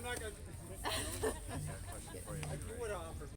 I'm not going to. You would offer.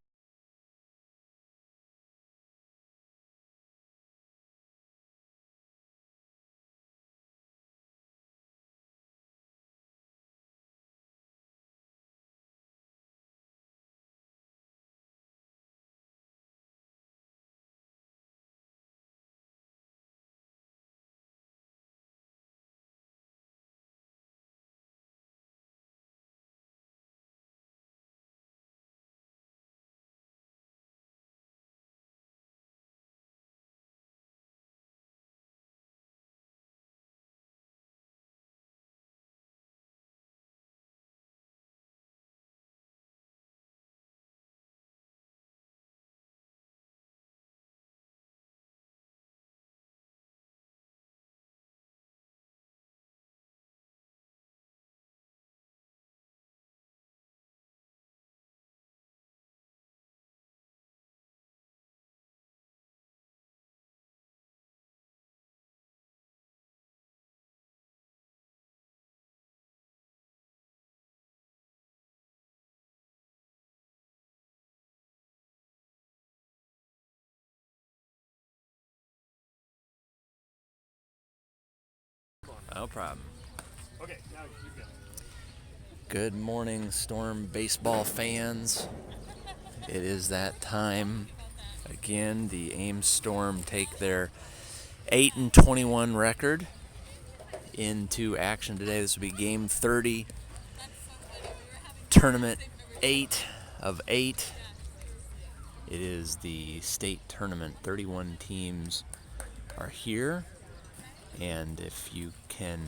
No problem. Okay, now you go. Good morning, Storm baseball fans. It is that time. Again, the Ames Storm take their 8-21 record into action today. This will be game 30, tournament 8 of 8. It is the state tournament. 31 teams are here, and if you can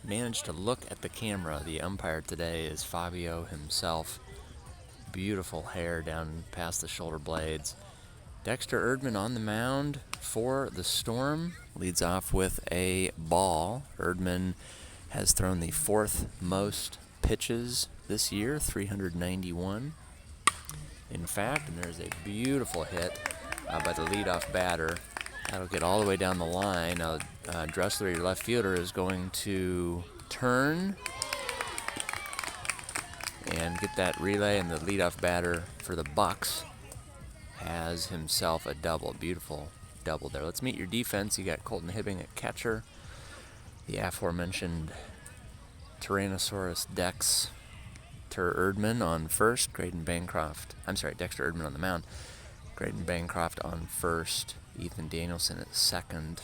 manage to look at the camera, the umpire today is Fabio himself. Beautiful hair down past the shoulder blades. Dexter Erdman on the mound for the Storm. Leads off with a ball. Erdman has thrown the 4th most pitches this year, 391. In fact, and there's a beautiful hit by the leadoff batter. That'll get all the way down the line. Now, Dressler, your left fielder, is going to turn and get that relay, and the leadoff batter for the Bucks has himself a double. Beautiful double there. Let's meet your defense. You got Colton Hibbing at catcher, the aforementioned Tyrannosaurus Dex Erdman on first, Dexter Erdman on the mound, Graydon Bancroft on first, Ethan Danielson at second,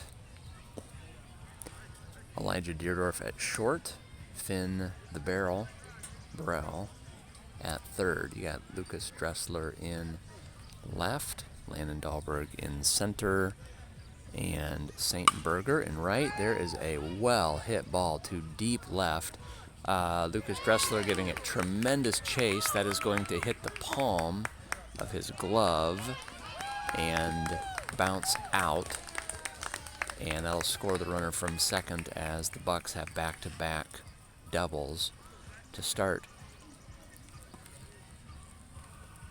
Elijah Deerdorf at short, Finn the Barrel Burrell at third. You got Lucas Dressler in left, Landon Dahlberg in center, and St. Berger in right. There is a well-hit ball to deep left. Lucas Dressler giving it tremendous chase. That is going to hit the palm of his glove and bounce out. And that'll score the runner from second as the Bucks have back-to-back doubles to start.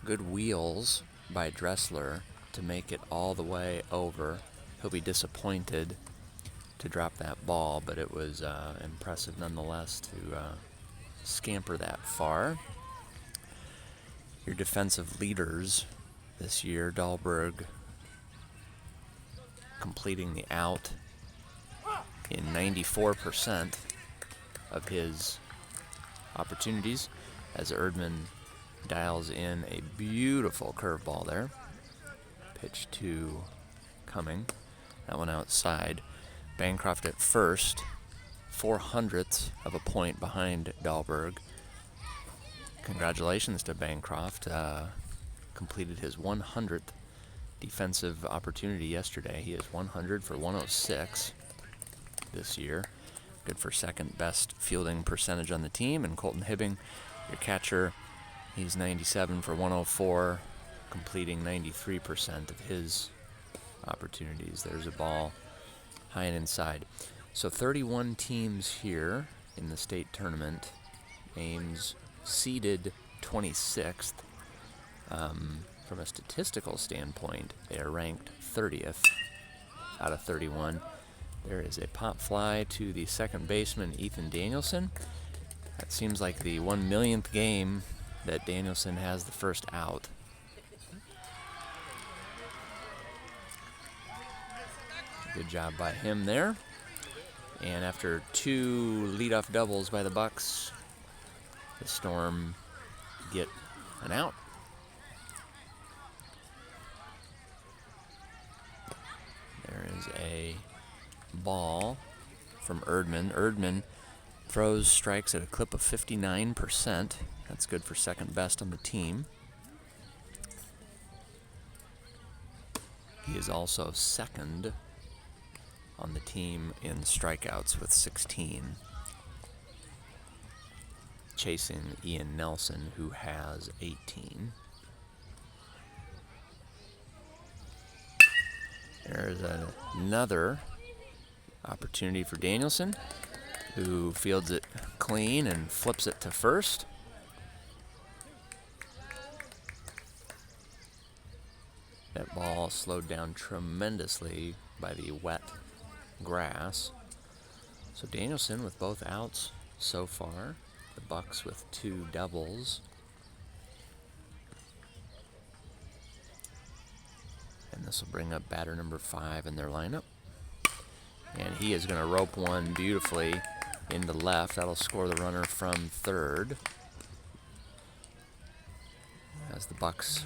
Good wheels by Dressler to make it all the way over. He'll be disappointed to drop that ball, but it was impressive nonetheless to scamper that far. Your defensive leaders this year, Dahlberg completing the out in 94% of his opportunities as Erdman dials in a beautiful curveball there. Pitch 2 coming. That one outside. Bancroft at first, 0.04 of a point behind Dahlberg. Congratulations to Bancroft. Completed his 100th defensive opportunity yesterday. He is 100 for 106 this year. Good for second best fielding percentage on the team. And Colton Hibbing, your catcher, he's 97 for 104, completing 93% of his opportunities. There's a ball high and inside. So 31 teams here in the state tournament. Ames seeded 26th. From a statistical standpoint, they are ranked 30th out of 31. There is a pop fly to the second baseman, Ethan Danielson. It seems like the 1,000,000th game that Danielson has the first out. Good job by him there. And after 2 leadoff doubles by the Bucks, the Storm get an out. There is a ball from Erdman. Erdman throws strikes at a clip of 59%. That's good for second best on the team. He is also second on the team in strikeouts with 16, chasing Ian Nelson, who has 18. There's another opportunity for Danielson, who fields it clean and flips it to first. That ball slowed down tremendously by the wet grass. So Danielson with both outs so far. The Bucks with 2 doubles. And this will bring up batter number 5 in their lineup. And he is going to rope one beautifully into left. That'll score the runner from third, as the Bucks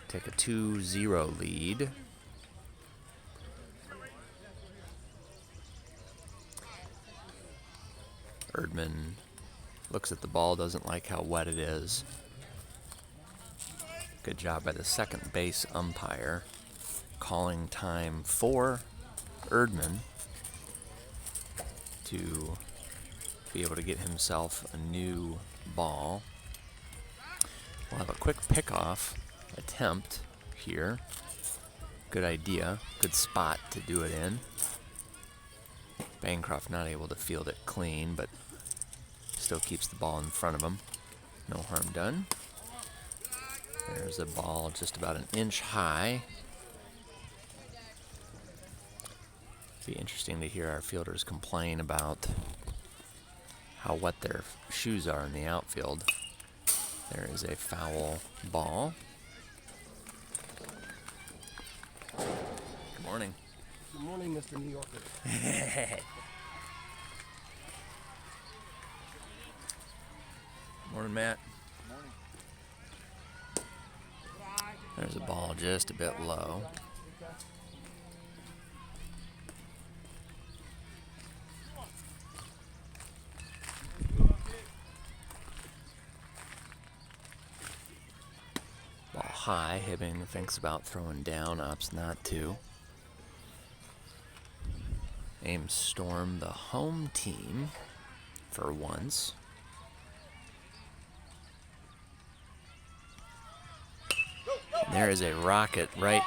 take a 2-0 lead. Erdman looks at the ball, doesn't like how wet it is. Good job by the second base umpire, calling time for Erdman to be able to get himself a new ball. We'll have a quick pickoff attempt here. Good idea, good spot to do it in. Bancroft not able to field it clean, but still keeps the ball in front of him. No harm done. There's a ball just about an inch high. Be interesting to hear our fielders complain about how wet their shoes are in the outfield. There is a foul ball. Good morning. Good morning, Mr. New Yorker. Morning, Matt. Morning. There's a ball just a bit low. Ball high. Hibbing thinks about throwing down, opts not to. Ames Storm, the home team, for once. There is a rocket right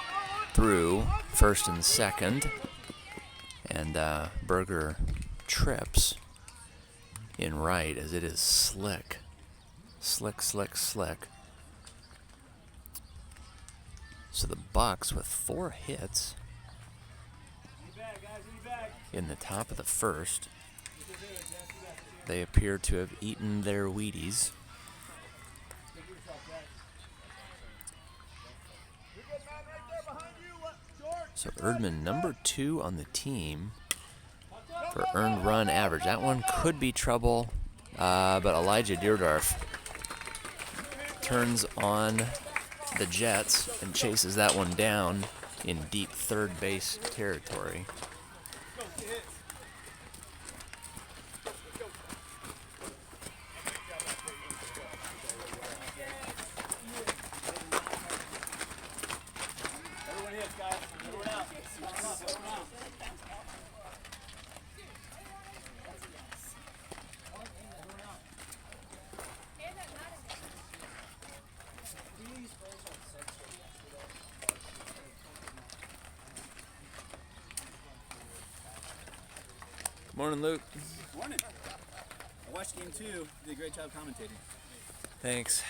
through first and second, and Berger trips in right as it is slick. Slick, slick, slick. So the Bucks with 4 hits in the top of the first. They appear to have eaten their Wheaties. So Erdman, number 2 on the team for earned run average. That one could be trouble, but Elijah Deerdorf turns on the Jets and chases that one down in deep third base territory. Morning, Luke. Morning. I watched game 2. You did a great job commentating. Thanks.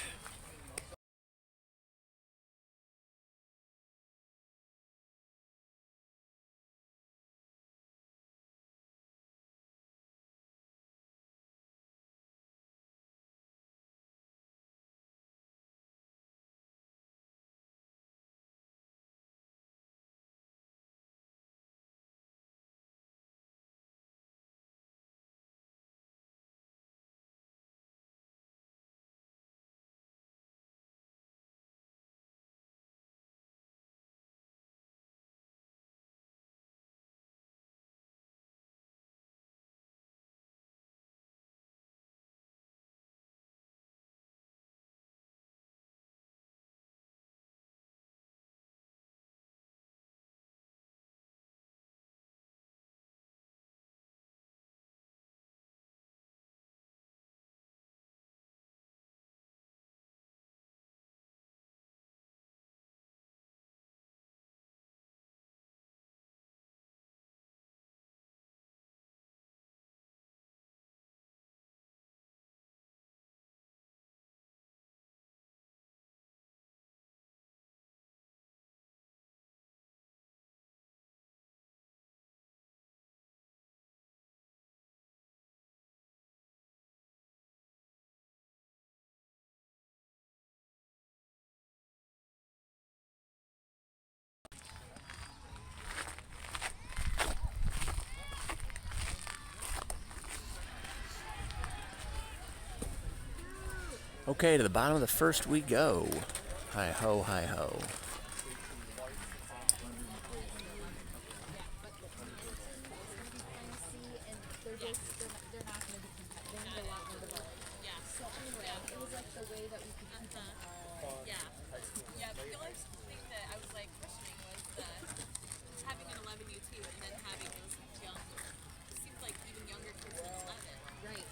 Okay, to the bottom of the first we go. Hi ho, hi ho. Yeah, but the only thing that I was like questioning was having an 11 UT and then having those young, it seems like even younger kids than 11. Right.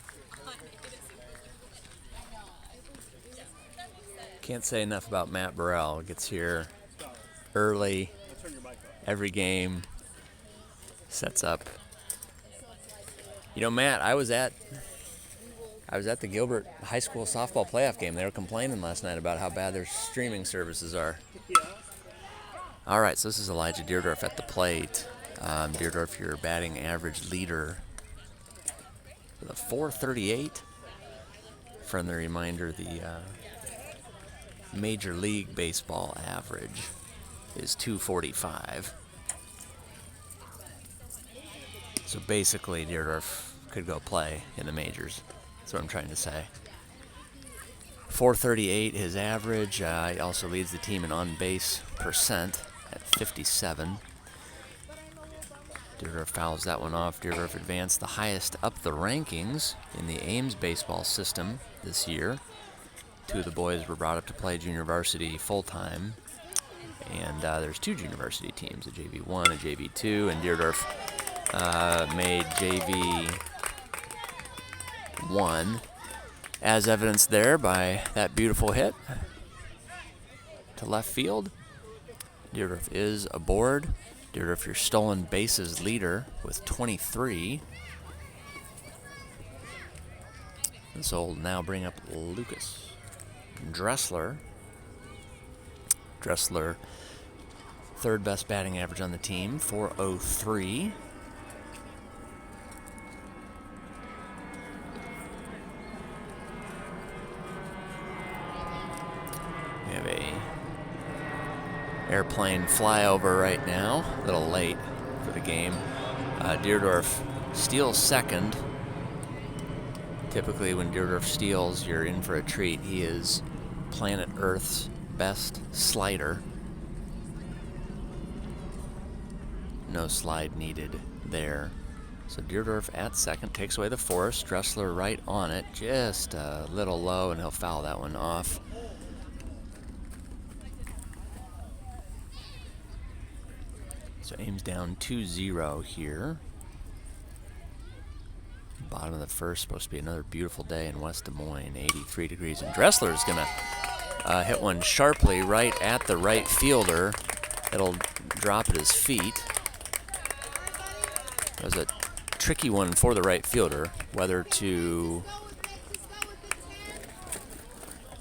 Can't say enough about Matt Burrell. Gets here early, Turn your mic off. every game, sets up. You know, Matt, I was at the Gilbert High School softball playoff game. They were complaining last night about how bad their streaming services are. All right, so this is Elijah Deerdorf at the plate. Deerdorf, your batting average leader with a .438. Friendly reminder, the Major League Baseball average is .245. So basically, Deerdorf could go play in the majors. That's what I'm trying to say. .438 his average. He also leads the team in on-base percent at 57. Deerdorf fouls that one off. Deerdorf advanced the highest up the rankings in the Ames baseball system this year. Two of the boys were brought up to play junior varsity full-time. And there's two junior varsity teams, a JV1, a JV2, and Deerdorf made JV1, as evidenced there by that beautiful hit to left field. Deerdorf is aboard. Deerdorf, your stolen bases leader with 23. And so we'll now bring up Lucas Dressler. Dressler, third best batting average on the team, .403. We have a airplane flyover right now, a little late for the game. Deerdorf steals second. Typically when Deerdorf steals, you're in for a treat. He is planet Earth's best slider. No slide needed there. So Deerdorf at second takes away the force. Dressler right on it, just a little low, and he'll foul that one off. So Ames down 2-0 here. Bottom of the first, supposed to be another beautiful day in West Des Moines, 83 degrees. And Dressler is going to hit one sharply right at the right fielder. It'll drop at his feet. That was a tricky one for the right fielder, whether to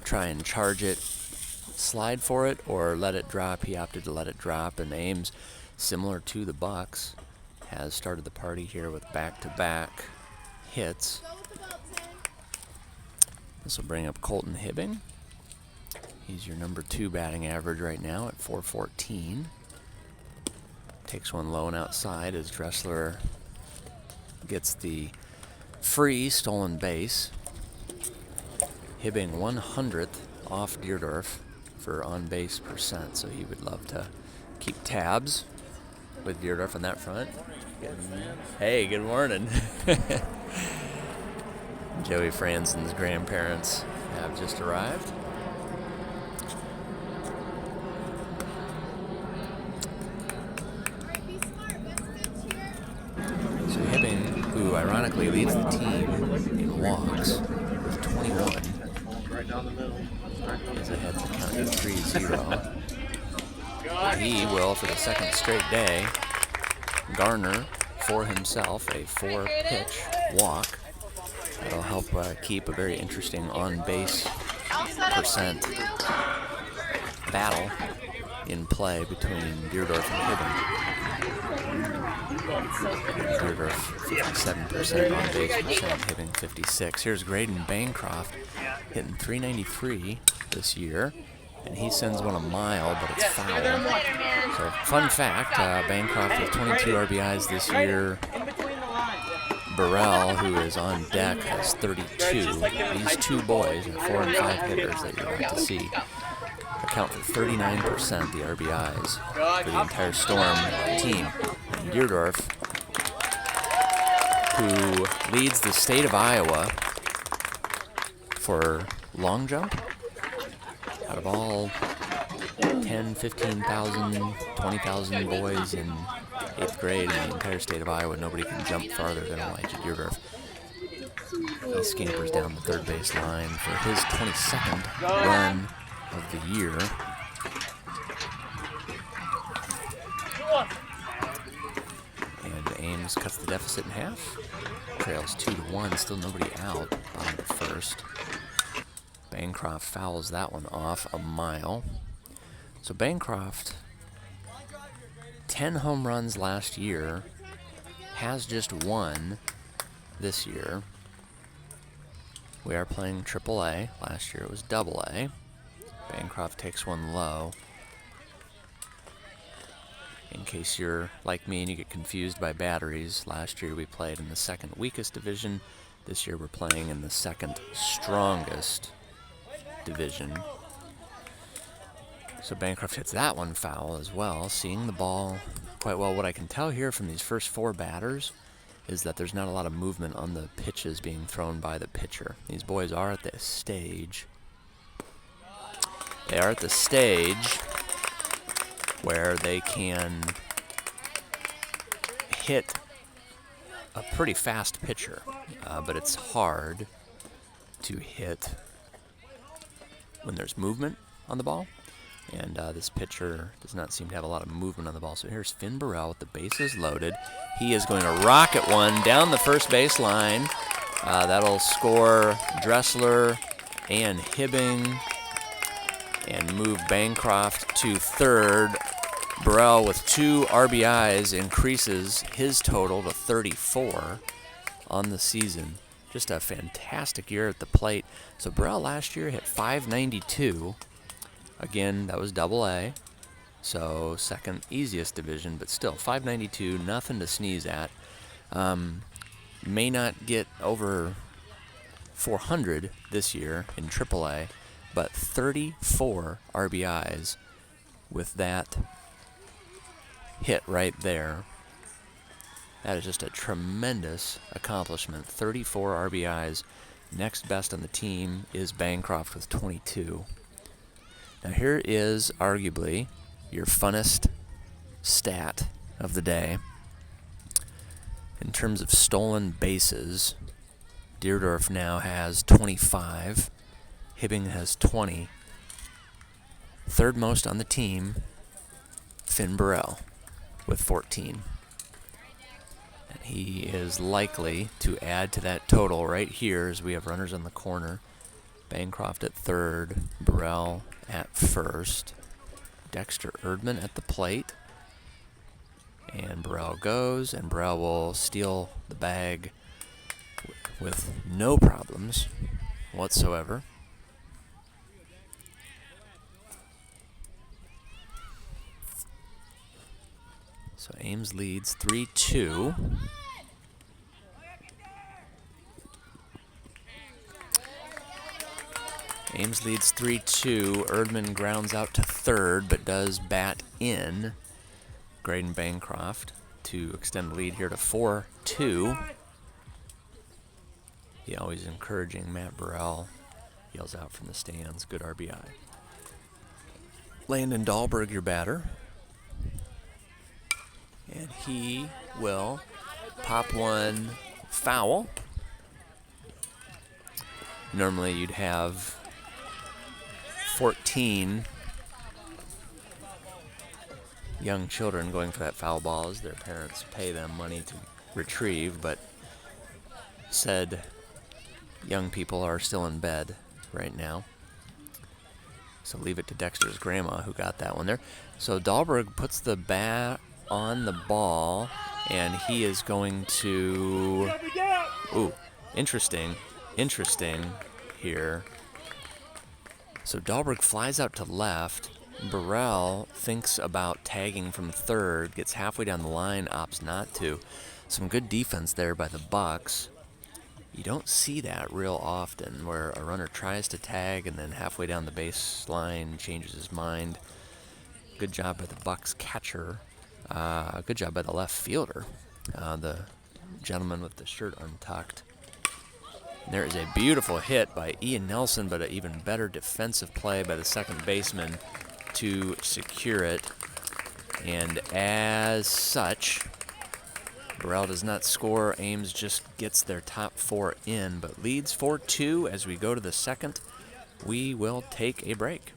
try and charge it, slide for it, or let it drop. He opted to let it drop, and Ames, similar to the Bucks, has started the party here with back-to-back hits. This will bring up Colton Hibbing. He's your number 2 batting average right now at .414. Takes one low and outside as Dressler gets the free stolen base. Hibbing 100th off Deerdorf for on-base percent, so he would love to keep tabs with Deerdorf on that front. Hey, good morning. Joey Franzen's grandparents have just arrived. So Hibbing, who ironically leads the team in walks with 21, is ahead to count 3-0. He will, for the second straight day, garner for himself a 4-pitch walk. That'll help keep a very interesting on-base percent battle in play between Deerdorf and Hibbing. Deerdorf 57% on-base percent, Hibbing 56. Here's Graydon Bancroft hitting .393 this year, and he sends one a mile, but it's foul. So, fun fact, Bancroft with 22 RBIs this year, Burrell, who is on deck, has 32. These two boys, are 4 and 5 hitters that you're about to see, account for 39% of the RBIs for the entire Storm team. And Deerdorf, who leads the state of Iowa for long jump, out of all 10, 15,000, 20,000 boys in 8th grade in the entire state of Iowa, nobody can jump farther than Elijah Deerdorf. He scampers down the third base line for his 22nd run of the year. And Ames cuts the deficit in half. Trails 2-1, still nobody out, bottom of the first. Bancroft fouls that one off a mile. So Bancroft, 10 home runs last year, has just one this year. We are playing AAA. Last year it was AA. Bancroft takes one low. In case you're like me and you get confused by batteries, last year we played in the second weakest division. This year we're playing in the second strongest division. So Bancroft hits that one foul as well, seeing the ball quite well. What I can tell here from these first 4 batters is that there's not a lot of movement on the pitches being thrown by the pitcher. These boys are at the stage. They are at the stage where they can hit a pretty fast pitcher, but it's hard to hit when there's movement on the ball. And this pitcher does not seem to have a lot of movement on the ball. So here's Finn Burrell with the bases loaded. He is going to rocket one down the first base line. That'll score Dressler and Hibbing and move Bancroft to third. Burrell with 2 RBIs increases his total to 34 on the season. Just a fantastic year at the plate. So Burrell last year hit .592. Again, that was AA, so second easiest division, but still, .592, nothing to sneeze at. May not get over 400 this year in AAA, but 34 RBIs with that hit right there. That is just a tremendous accomplishment. 34 RBIs. Next best on the team is Bancroft with 22. Now here is arguably your funnest stat of the day. In terms of stolen bases, Deerdorf now has 25. Hibbing has 20. Third most on the team, Finn Burrell with 14. And he is likely to add to that total right here as we have runners on the corner. Bancroft at third, Burrell at first, Dexter Erdman at the plate, and Burrell goes, and Burrell will steal the bag with no problems whatsoever. So Ames leads 3-2. Ames leads 3-2. Erdman grounds out to third, but does bat in Graydon Bancroft to extend the lead here to 4-2. The always encouraging Matt Burrell yells out from the stands, good RBI. Landon Dahlberg, your batter. And he will pop one foul. Normally you'd have 14 young children going for that foul ball as their parents pay them money to retrieve, but said young people are still in bed right now. So leave it to Dexter's grandma who got that one there. So Dahlberg puts the bat on the ball, and he is going to... Ooh, interesting here. So Dahlberg flies out to left. Burrell thinks about tagging from third, gets halfway down the line, opts not to. Some good defense there by the Bucks. You don't see that real often, where a runner tries to tag and then halfway down the baseline changes his mind. Good job by the Bucks catcher. Good job by the left fielder, the gentleman with the shirt untucked. And there is a beautiful hit by Ian Nelson, but an even better defensive play by the second baseman to secure it. And as such, Burrell does not score. Ames just gets their top 4 in, but leads 4-2 as we go to the second. We will take a break.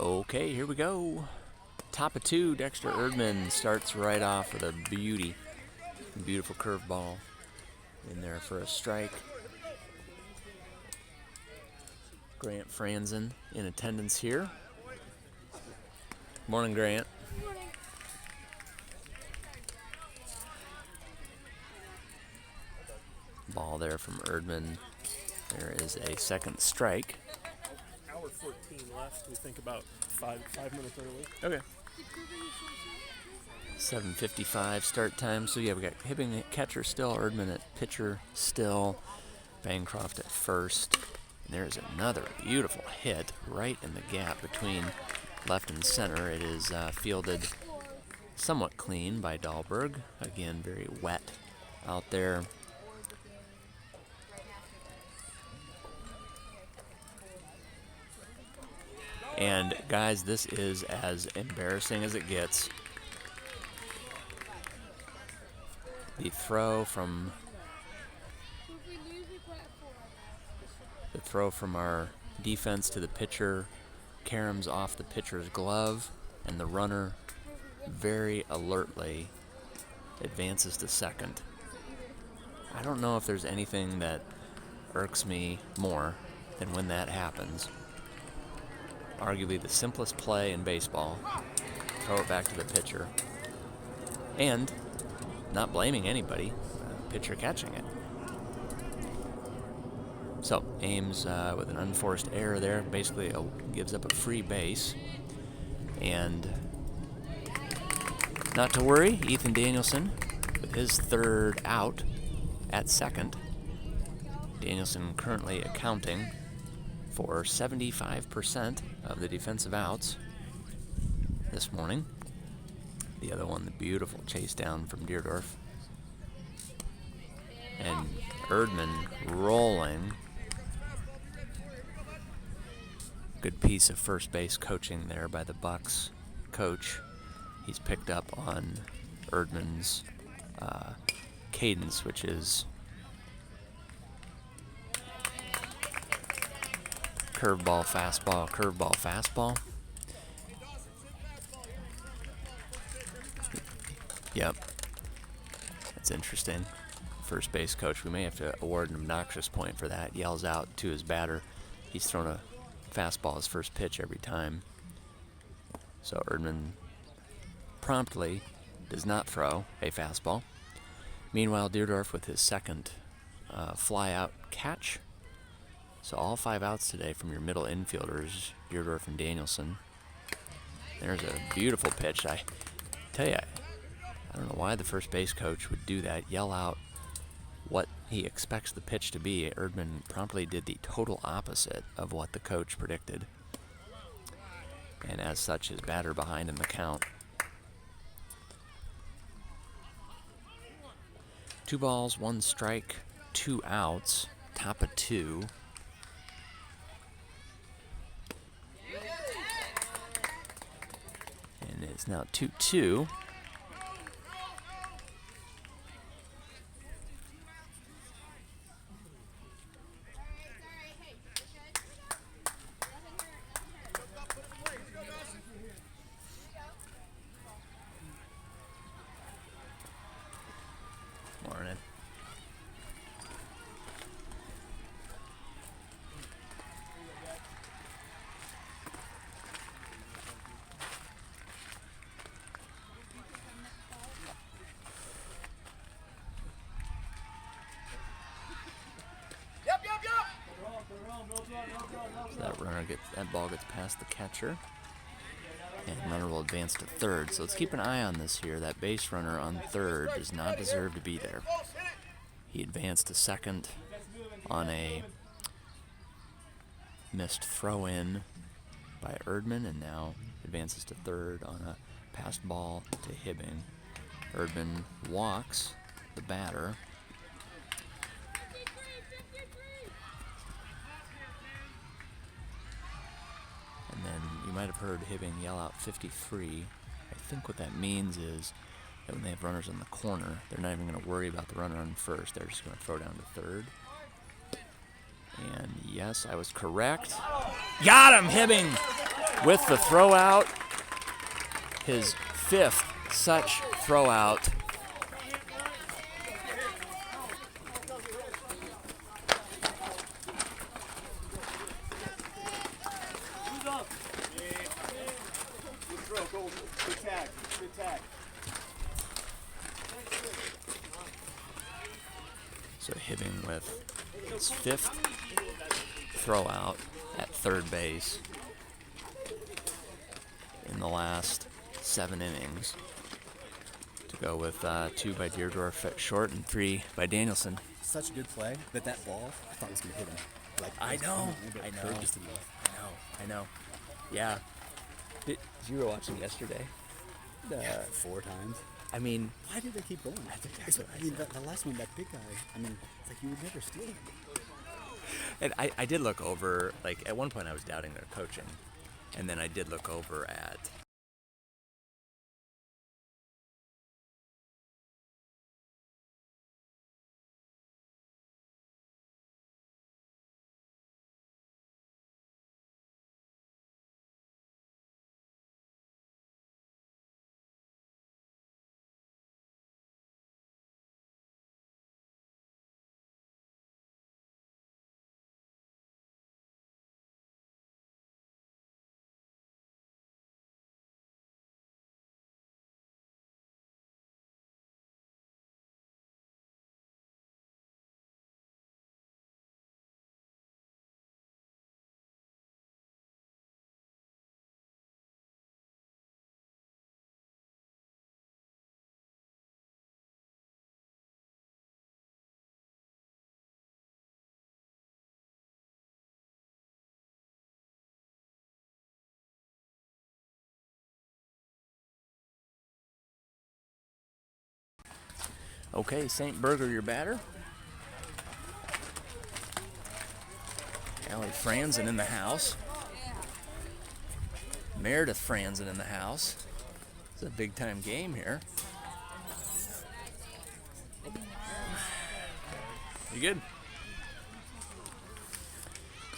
Okay, here we go. Top of 2, Dexter Erdman starts right off with a beauty. Beautiful curveball in there for a strike. Grant Franzen in attendance here. Morning, Grant. Ball there from Erdman. There is a second strike. Hour 14 left. We think about five minutes early. Okay. 7:55 start time. So yeah, we got Hibbing at catcher still, Erdman at pitcher still, Bancroft at first. And there's another beautiful hit right in the gap between left and center. It is fielded somewhat clean by Dahlberg. Again, very wet out there. And guys, this is as embarrassing as it gets. The throw from our defense to the pitcher caroms off the pitcher's glove, and the runner very alertly advances to second. I don't know if there's anything that irks me more than when that happens. Arguably the simplest play in baseball. Throw it back to the pitcher. And not blaming anybody, pitcher catching it. So Ames with an unforced error there, basically gives up a free base. And not to worry, Ethan Danielson with his third out at second. Danielson currently accounting for 75% of the defensive outs this morning. The other one, the beautiful chase down from Deerdorf. And Erdman rolling. Good piece of first base coaching there by the Bucks coach. He's picked up on Erdman's cadence, which is curveball, fastball, curveball, fastball. Yep. That's interesting. First base coach, we may have to award an obnoxious point for that. Yells out to his batter. He's thrown a fastball his first pitch every time. So Erdman promptly does not throw a fastball. Meanwhile, Deerdorf with his second fly-out catch. So all 5 outs today from your middle infielders, Deerdorf and Danielson. There's a beautiful pitch. I tell you, I don't know why the first base coach would do that, yell out what he expects the pitch to be. Erdman promptly did the total opposite of what the coach predicted. And as such, his batter behind in the count. 2 balls, 1 strike, 2 outs, top of 2. And it's now 2-2. Morning. So that ball gets past the catcher, and runner will advance to third. So let's keep an eye on this here. That base runner on third does not deserve to be there. He advanced to second on a missed throw in by Erdman, and now advances to third on a passed ball to Hibbing. Erdman walks the batter. And then you might have heard Hibbing yell out 53. I think what that means is that when they have runners in the corner, they're not even going to worry about the runner on first. They're just going to throw down to third. And yes, I was correct. Got him, Hibbing, with the throw out. His 5th such throw out. So Hibbing with his 5th throw out at third base in the last 7 innings. To go with 2 by Deerdorf at short and 3 by Danielson. Such a good play that ball, I thought was going to hit him. Like, I know. Yeah. Did you were watching yesterday? 4 times. I mean, Why did they keep going? The last one, that big guy, it's like you would never steal him. and I did look over, like, at one point I was doubting their coaching. And then I did look over at Okay, St. Berger, your batter. Allie Franzen in the house. Meredith Franzen in the house. It's a big time game here. You good?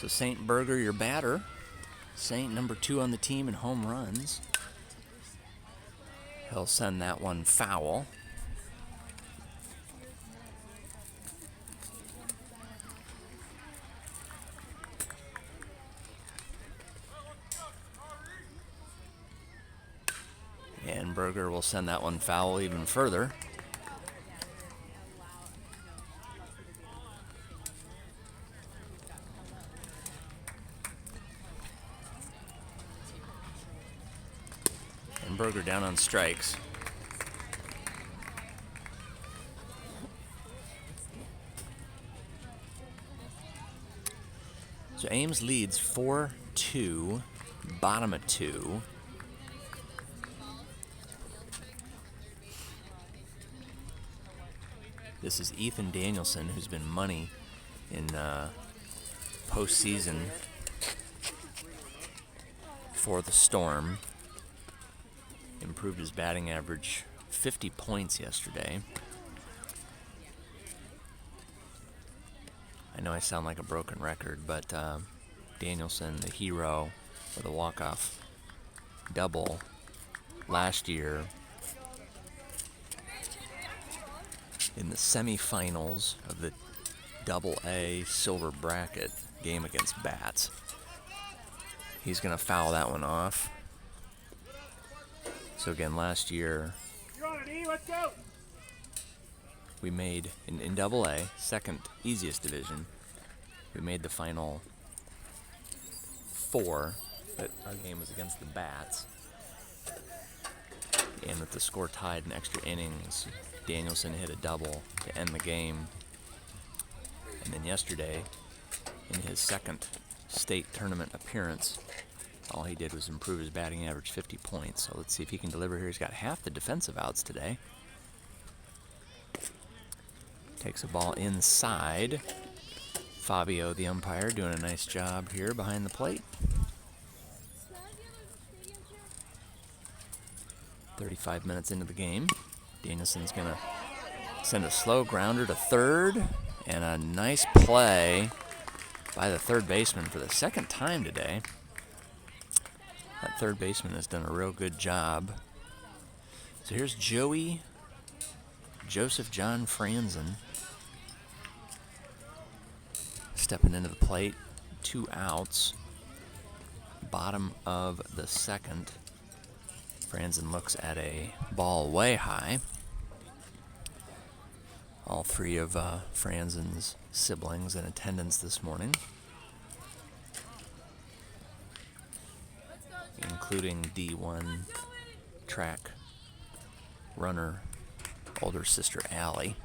So St. Berger, your batter. St. number 2 on the team in home runs. He'll send that one foul. And Berger will send that one foul even further. And Berger down on strikes. So Ames leads 4-2, bottom of 2. This is Ethan Danielson, who's been money in postseason for the Storm. Improved his batting average 50 points yesterday. I know I sound like a broken record, but Danielson, the hero with a walk-off double last year in the semifinals of the Double-A silver bracket game against Bats. He's going to foul that one off. So again, last year we made, in Double-A, second easiest division, we made the final 4, but our game was against the Bats. And with the score tied in extra innings, Danielson hit a double to end the game. And then yesterday, in his second state tournament appearance, all he did was improve his batting average 50 points. So let's see if he can deliver here. He's got half the defensive outs today. Takes a ball inside. Fabio, the umpire, doing a nice job here behind the plate. 35 minutes into the game. Danielson's going to send a slow grounder to third. And a nice play by the third baseman for the second time today. That third baseman has done a real good job. So here's Joey Joseph John Franzen stepping into the plate. 2 outs. Bottom of the second. Franzen looks at a ball way high. All 3 of Franzen's siblings in attendance this morning, including D1 track runner, older sister Allie.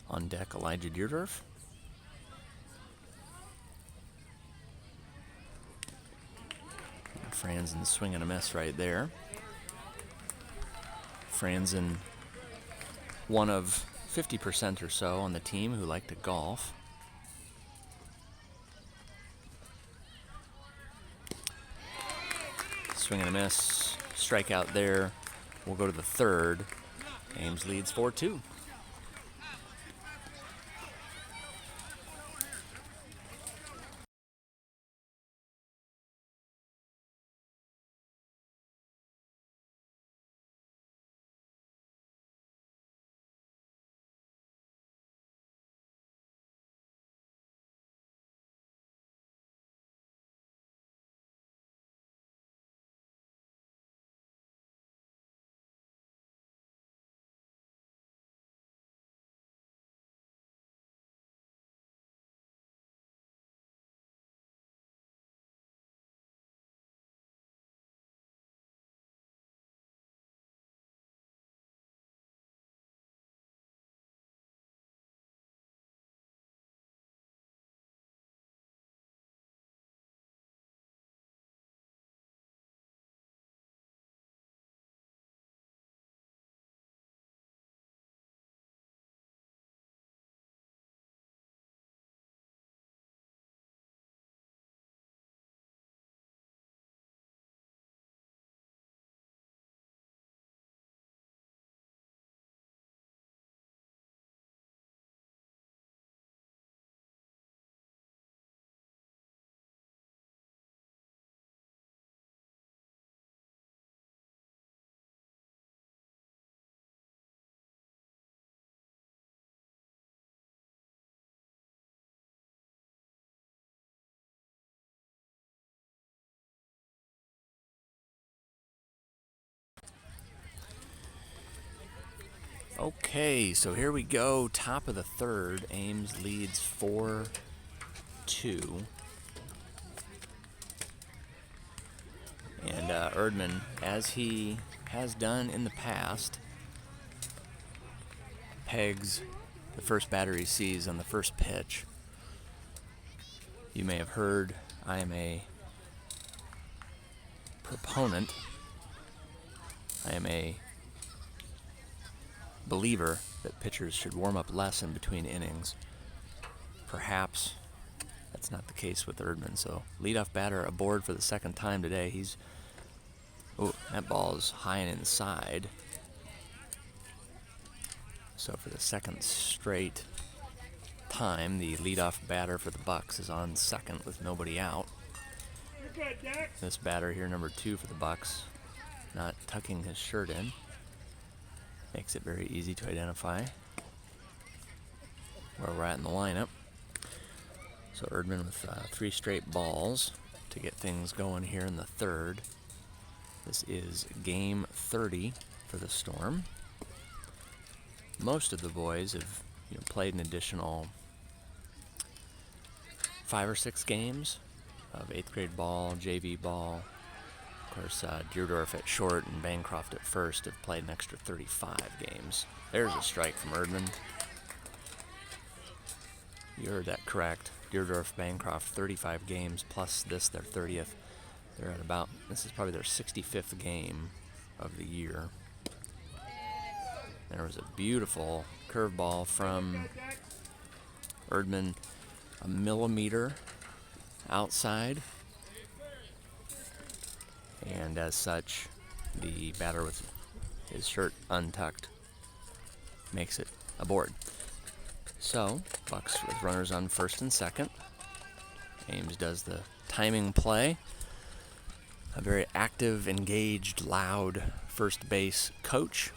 On deck, Elijah Deerdorf. Franzen swinging a miss right there. Franzen, one of 50% or so on the team who like to golf. Swing and a miss, strikeout there. We'll go to the third. Ames leads 4-2. Okay, so here we go. Top of the third. Ames leads 4-2. And Erdman, as he has done in the past, pegs the first batter he sees on the first pitch. You may have heard I am a proponent. I am a believer that pitchers should warm up less in between innings. Perhaps that's not the case with Erdman. So leadoff batter aboard for the second time today. That ball is high and inside. So for the second straight time, the leadoff batter for the Bucks is on second with nobody out. This batter here, number 2 for the Bucks, not tucking his shirt in. Makes it very easy to identify where we're at in the lineup. So Erdman with 3 straight balls to get things going here in the third. This is game 30 for the Storm. Most of the boys have played an additional 5 or 6 games of 8th grade ball, JV ball. Of course, Deerdorf at short and Bancroft at first have played an extra 35 games. There's a strike from Erdman. You heard that correct. Deerdorf, Bancroft, 35 games plus this, their 30th. They're at about, this is probably their 65th game of the year. There was a beautiful curveball from Erdman, a millimeter outside. And as such, the batter with his shirt untucked makes it aboard. So, Bucks with runners on first and second. Ames does the timing play. A very active, engaged, loud first base coach.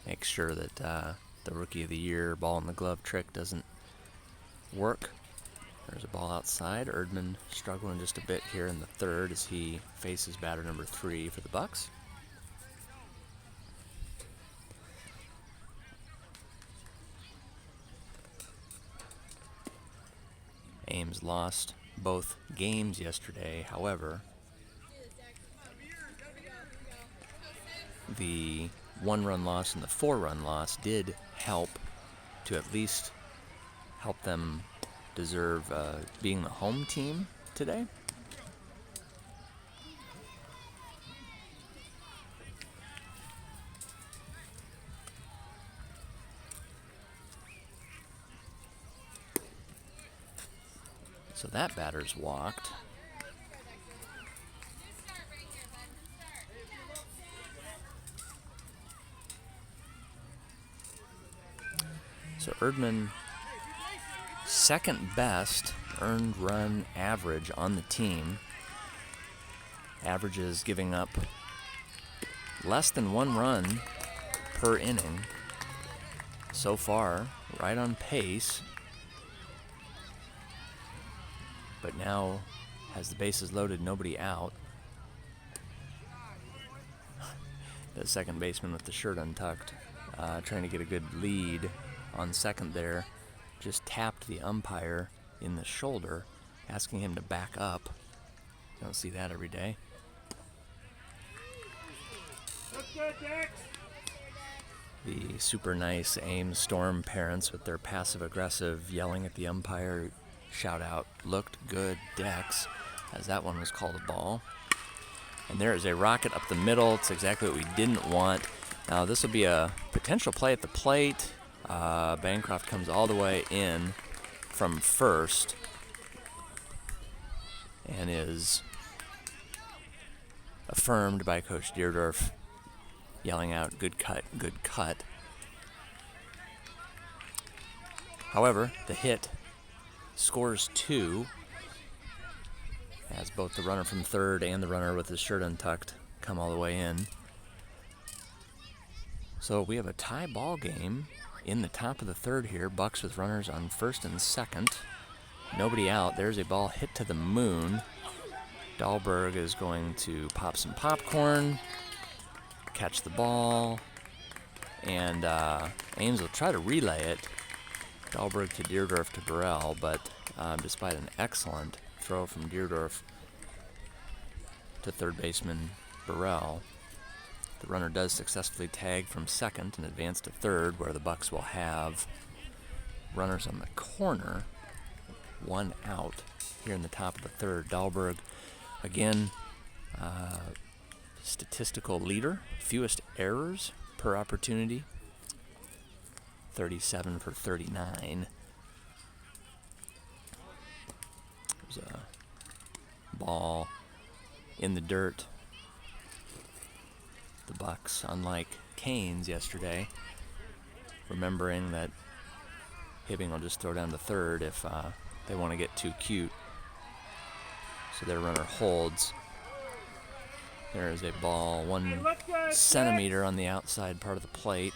Makes sure that the Rookie of the Year ball in the glove trick doesn't work. There's a ball outside. Erdman struggling just a bit here in the third as he faces batter number 3 for the Bucks. Ames lost both games yesterday. However, the 1-run loss and the 4-run loss did help to at least help them deserve being the home team today. So that batter's walked. So Erdman, second best earned run average on the team. Averages giving up less than 1 run per inning. So far, right on pace. But now has the bases loaded, nobody out. The second baseman with the shirt untucked, trying to get a good lead on second there, just tapped the umpire in the shoulder, asking him to back up. Don't see that every day. The super nice Ames Storm parents with their passive-aggressive yelling at the umpire, shout out, "Looked good, Dex," as that one was called a ball. And there is a rocket up the middle. It's exactly what we didn't want. Now this will be a potential play at the plate. Bancroft comes all the way in from first and is affirmed by Coach Deerdorf, yelling out, "Good cut, good cut." However, the hit scores 2 as both the runner from third and the runner with his shirt untucked come all the way in. So we have a tie ball game in the top of the third here. Bucks with runners on first and second. Nobody out. There's a ball hit to the moon. Dahlberg is going to pop some popcorn, catch the ball, And Ames will try to relay it. Dahlberg to Deerdorf to Burrell, but despite an excellent throw from Deerdorf to third baseman Burrell, the runner does successfully tag from second and advance to third, where the Bucks will have runners on the corner, one out here in the top of the third. Dahlberg, again, statistical leader, fewest errors per opportunity, 37 for 39. There's a ball in the dirt. The Bucks, unlike Canes yesterday, remembering that Hibbing will just throw down to third if they want to get too cute. So their runner holds. There is a ball 1 centimeter on the outside part of the plate.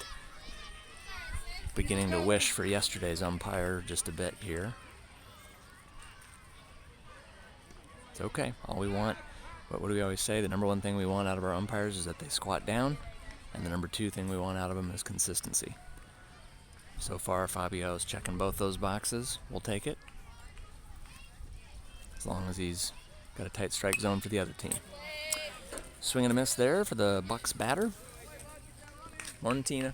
Beginning to wish for yesterday's umpire just a bit here. It's okay. All we want, what do we always say? The number one thing we want out of our umpires is that they squat down, and the number two thing we want out of them is consistency. So far, Fabio's checking both those boxes. We'll take it, as long as he's got a tight strike zone for the other team. Swing and a miss there for the Bucks batter. Morning, Tina.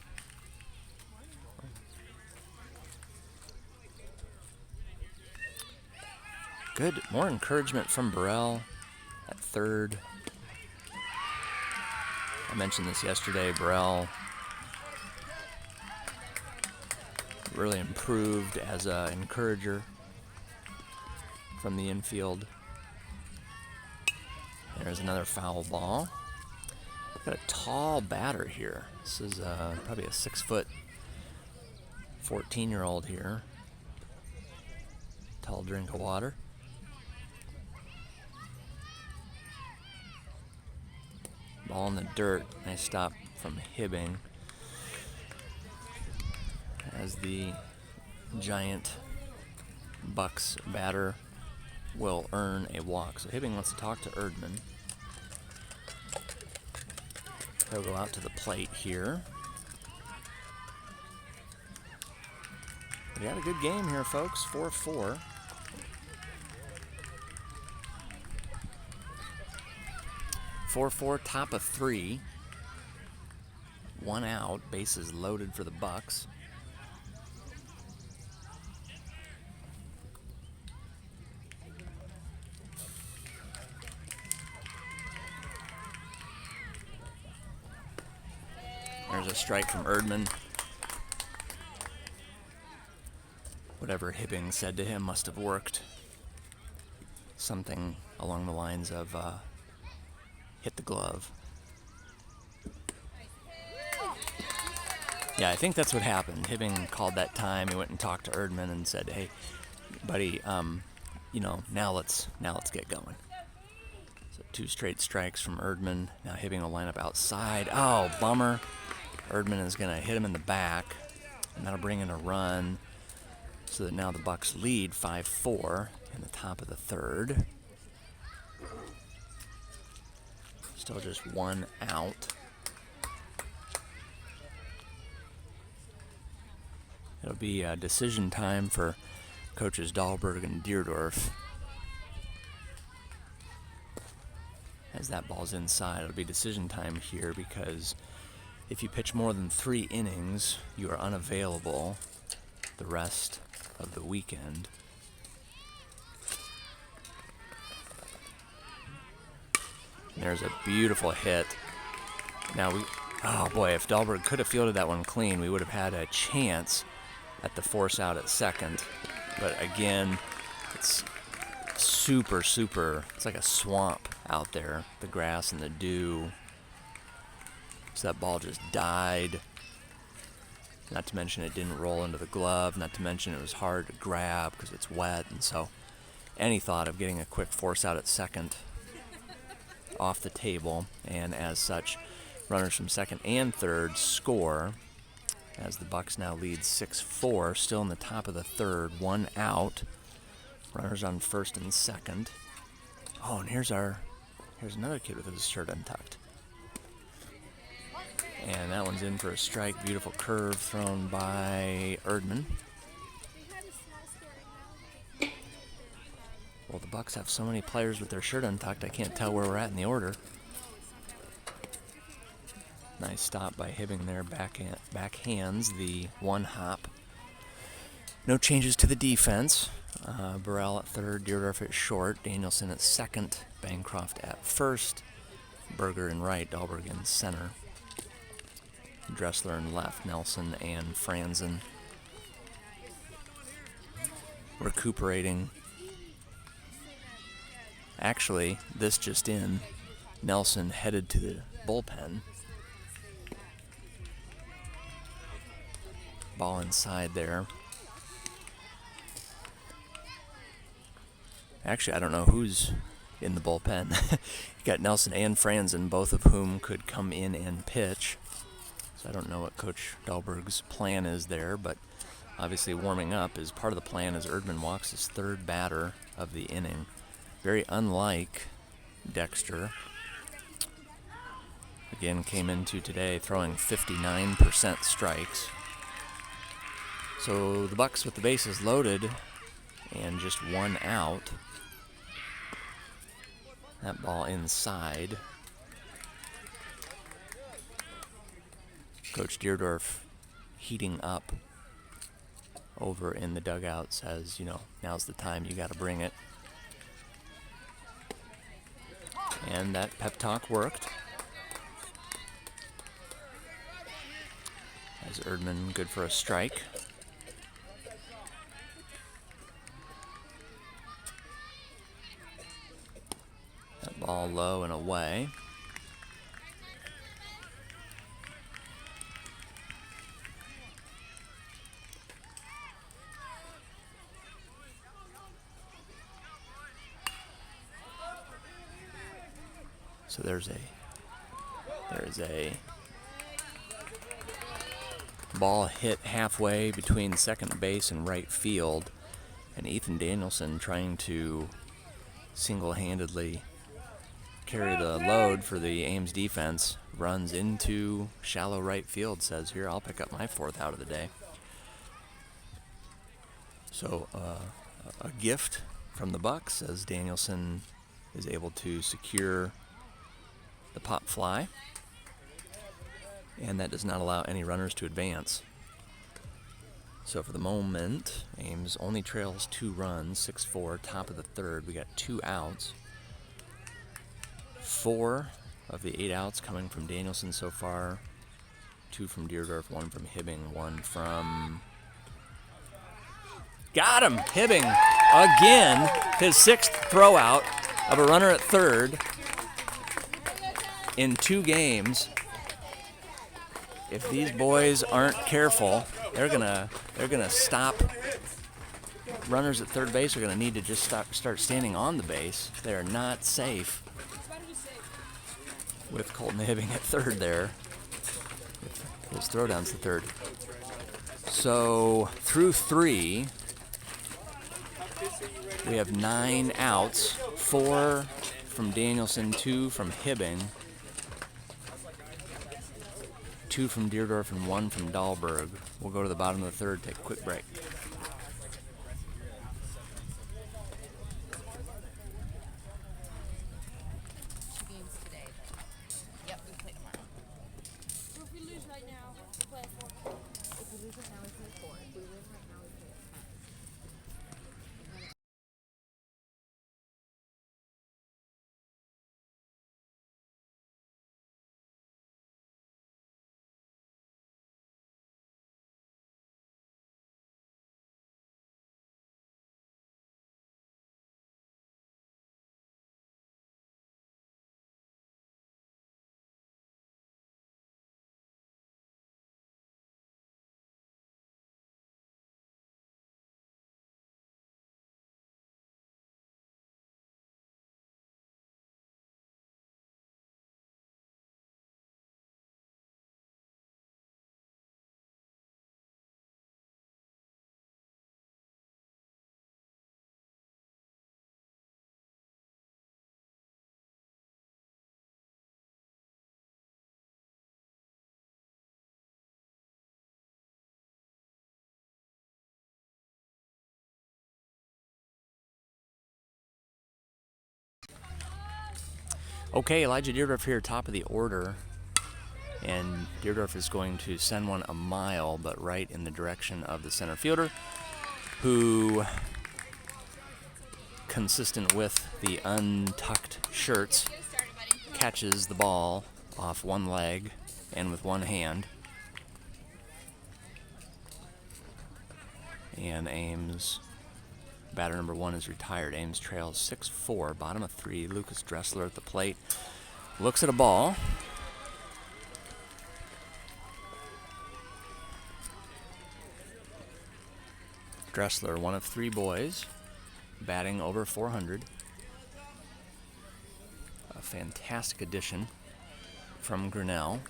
Good. More encouragement from Burrell at third. I mentioned this yesterday. Burrell really improved as an encourager from the infield. There's another foul ball. Got a tall batter here. This is probably a 6-foot 14-year-old here. Tall drink of water. Ball in the dirt. Nice stop from Hibbing as the giant Bucks batter will earn a walk. So Hibbing wants to talk to Erdman. He'll go out to the plate here. We had a good game here, folks. 4-4. Top of 3. 1 out. Bases loaded for the Bucks. There's a strike from Erdman. Whatever Hibbing said to him must have worked. Something along the lines of hit the glove. Yeah, I think that's what happened. Hibbing called that time. He went and talked to Erdman and said, "Hey, buddy, now let's get going." So 2 straight strikes from Erdman. Now Hibbing will line up outside. Oh, bummer. Erdman is going to hit him in the back, and that'll bring in a run, so that now the Bucks lead 5-4 in the top of the third. Still just 1 out. It'll be decision time for coaches Dahlberg and Deerdorf. As that ball's inside, it'll be decision time here, because if you pitch more than 3 innings, you are unavailable the rest of the weekend. There's a beautiful hit. Now oh boy, if Dahlberg could have fielded that one clean, we would have had a chance at the force out at second. But again, it's super, it's like a swamp out there, the grass and the dew. So that ball just died. Not to mention it didn't roll into the glove. Not to mention it was hard to grab because it's wet. And so any thought of getting a quick force out at second off the table. And as such, runners from second and third score as the Bucks now lead 6-4. Still in the top of the third, 1 out. Runners on first and second. Oh, and here's another kid with his shirt untucked. And that one's in for a strike. Beautiful curve thrown by Erdman. Well, the Bucks have so many players with their shirt untucked, I can't tell where we're at in the order. Nice stop by Hibbing there, backhands the one hop. No changes to the defense. Burrell at third, Deerdorf at short, Danielson at second, Bancroft at first, Berger in right, Dahlberg in center, Dressler in left, Nelson and Franzen recuperating. Actually, this just in, Nelson headed to the bullpen. Ball inside there. Actually, I don't know who's in the bullpen. You got Nelson and Franzen, both of whom could come in and pitch. So I don't know what Coach Dahlberg's plan is there, but obviously warming up is part of the plan as Erdman walks his third batter of the inning. Very unlike Dexter. Again, came into today throwing 59% strikes. So the Bucks with the bases loaded and just one out. That ball inside. Coach Deerdorf heating up over in the dugout, says, you know, now's the time, you got to bring it. And that pep talk worked. As Erdman good for a strike. That ball low and away. So there's a ball hit halfway between second base and right field, and Ethan Danielson trying to single-handedly carry the load for the Ames defense runs into shallow right field, says, here, I'll pick up my fourth out of the day. So a gift from the Bucks as Danielson is able to secure the pop fly, and that does not allow any runners to advance. So for the moment, Ames only trails 2 runs, 6-4, top of the third. We got 2 outs. 4 of the 8 outs coming from Danielson so far. 2 from Deerdorf, 1 from Hibbing, 1 from... Got him! Hibbing again, his 6th throw out of a runner at third in 2 games. If these boys aren't careful, they're gonna stop. Runners at third base are gonna need to just start standing on the base. They are not safe with Colton Hibbing at third there. His throwdown's the third. So through 3, we have 9 outs. 4 from Danielson, 2 from Hibbing, 2 from Deerdorf, and 1 from Dahlberg. We'll go to the bottom of the third, take a quick break. Okay, Elijah Deerdorf here, top of the order. And Deerdorf is going to send one a mile, but right in the direction of the center fielder, who, consistent with the untucked shirts, catches the ball off one leg and with one hand. And Ames, batter number 1 is retired. Ames trails 6-4, bottom of 3. Lucas Dressler at the plate. Looks at a ball. Dressler, one of 3 boys, batting over 400. A fantastic addition from Grinnell.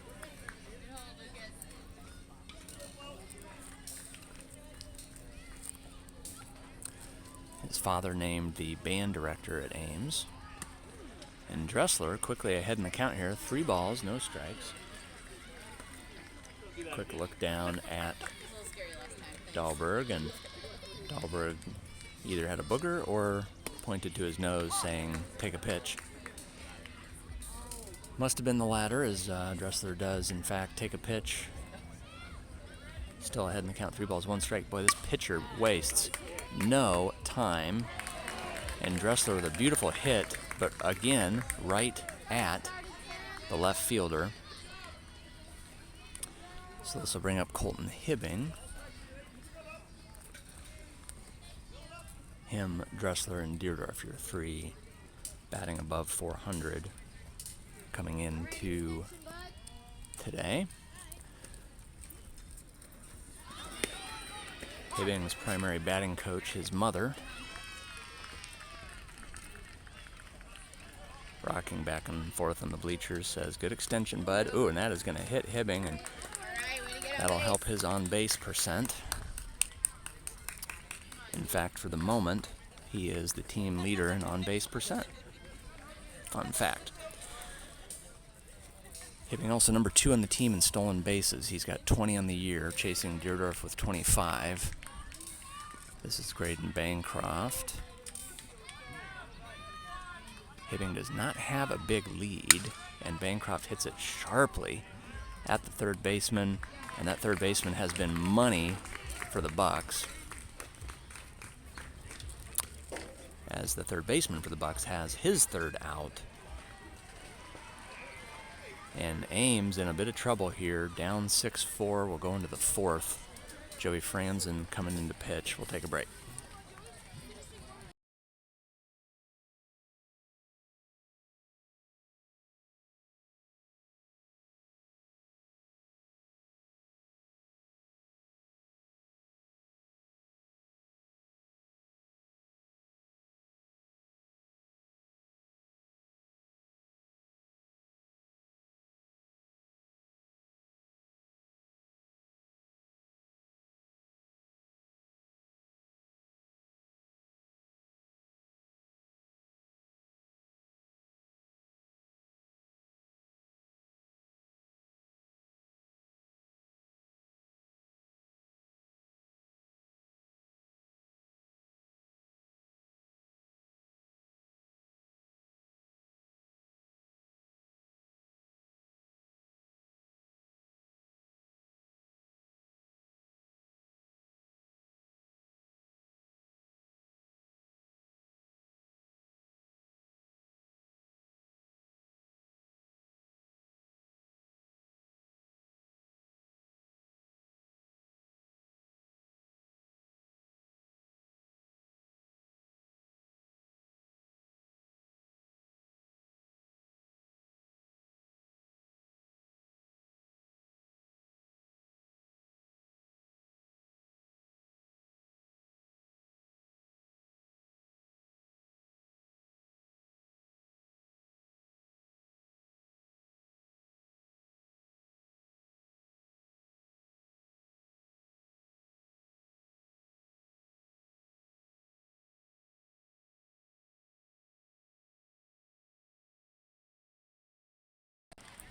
His father named the band director at Ames. And Dressler quickly ahead in the count here. 3 balls, no strikes. Quick look down at Dahlberg, and Dahlberg either had a booger or pointed to his nose saying, take a pitch. Must have been the latter, as Dressler does, in fact, take a pitch. Still ahead in the count, 3 balls, 1 strike. Boy, this pitcher wastes no time. And Dressler with a beautiful hit, but again, right at the left fielder. So this will bring up Colton Hibbing. Him, Dressler, and Deerdorf, your 3 batting above 400 coming into today. Hibbing's primary batting coach, his mother, rocking back and forth on the bleachers, says, good extension, bud. Ooh, and that is going to hit Hibbing, and that'll help his on-base percent. In fact, for the moment, he is the team leader in on-base percent. Fun fact. Hibbing also number 2 on the team in stolen bases. He's got 20 on the year, chasing Deerdorf with 25. This is Graydon Bancroft. Hibbing does not have a big lead, and Bancroft hits it sharply at the third baseman, and that third baseman has been money for the Bucks, as the third baseman for the Bucks has his 3rd out. And Ames in a bit of trouble here, down 6-4. We'll go into the 4th. Joey Franzen coming into pitch. We'll take a break.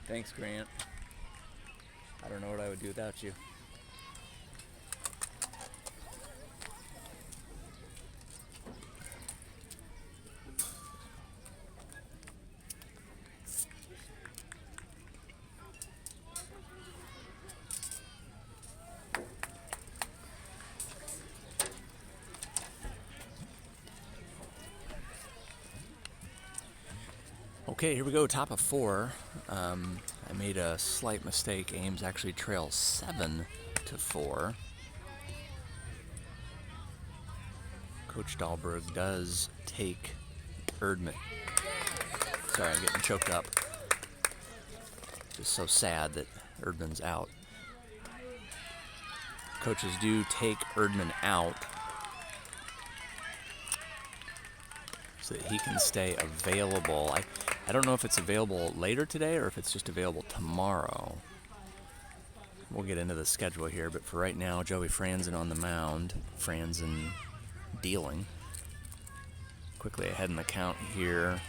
Thanks, Grant. I don't know what I would do without you. Okay, here we go, top of 4. I made a slight mistake. Ames actually trails 7-4. Coach Dahlberg does take Erdman. Sorry, I'm getting choked up. Just so sad that Erdman's out. Coaches do take Erdman out so that he can stay available. I don't know if it's available later today or if it's just available tomorrow. We'll get into the schedule here, but for right now, Joey Franzen on the mound. Franzen dealing. Quickly ahead in the count here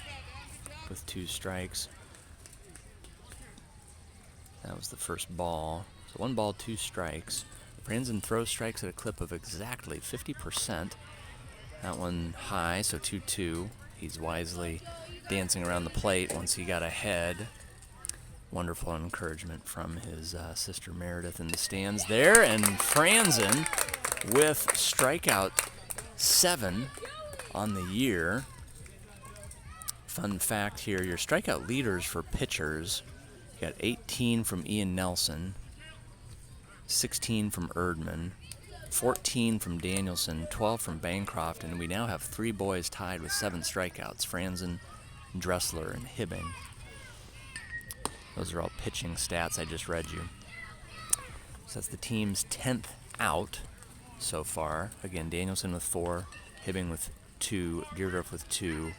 with 2 strikes. That was the first ball. So 1 ball, 2 strikes. Franzen throws strikes at a clip of exactly 50%. That one high, so 2-2. He's wisely dancing around the plate once he got ahead. Wonderful encouragement from his sister Meredith in the stands there. And Franzen with strikeout 7 on the year. Fun fact here, your strikeout leaders for pitchers, you got 18 from Ian Nelson, 16 from Erdman, 14 from Danielson, 12 from Bancroft, and we now have 3 boys tied with 7 strikeouts, Franzen, Dressler, and Hibbing. Those are all pitching stats I just read you. So that's the team's 10th out so far. Again, Danielson with 4, Hibbing with 2, Deerdorf with 2,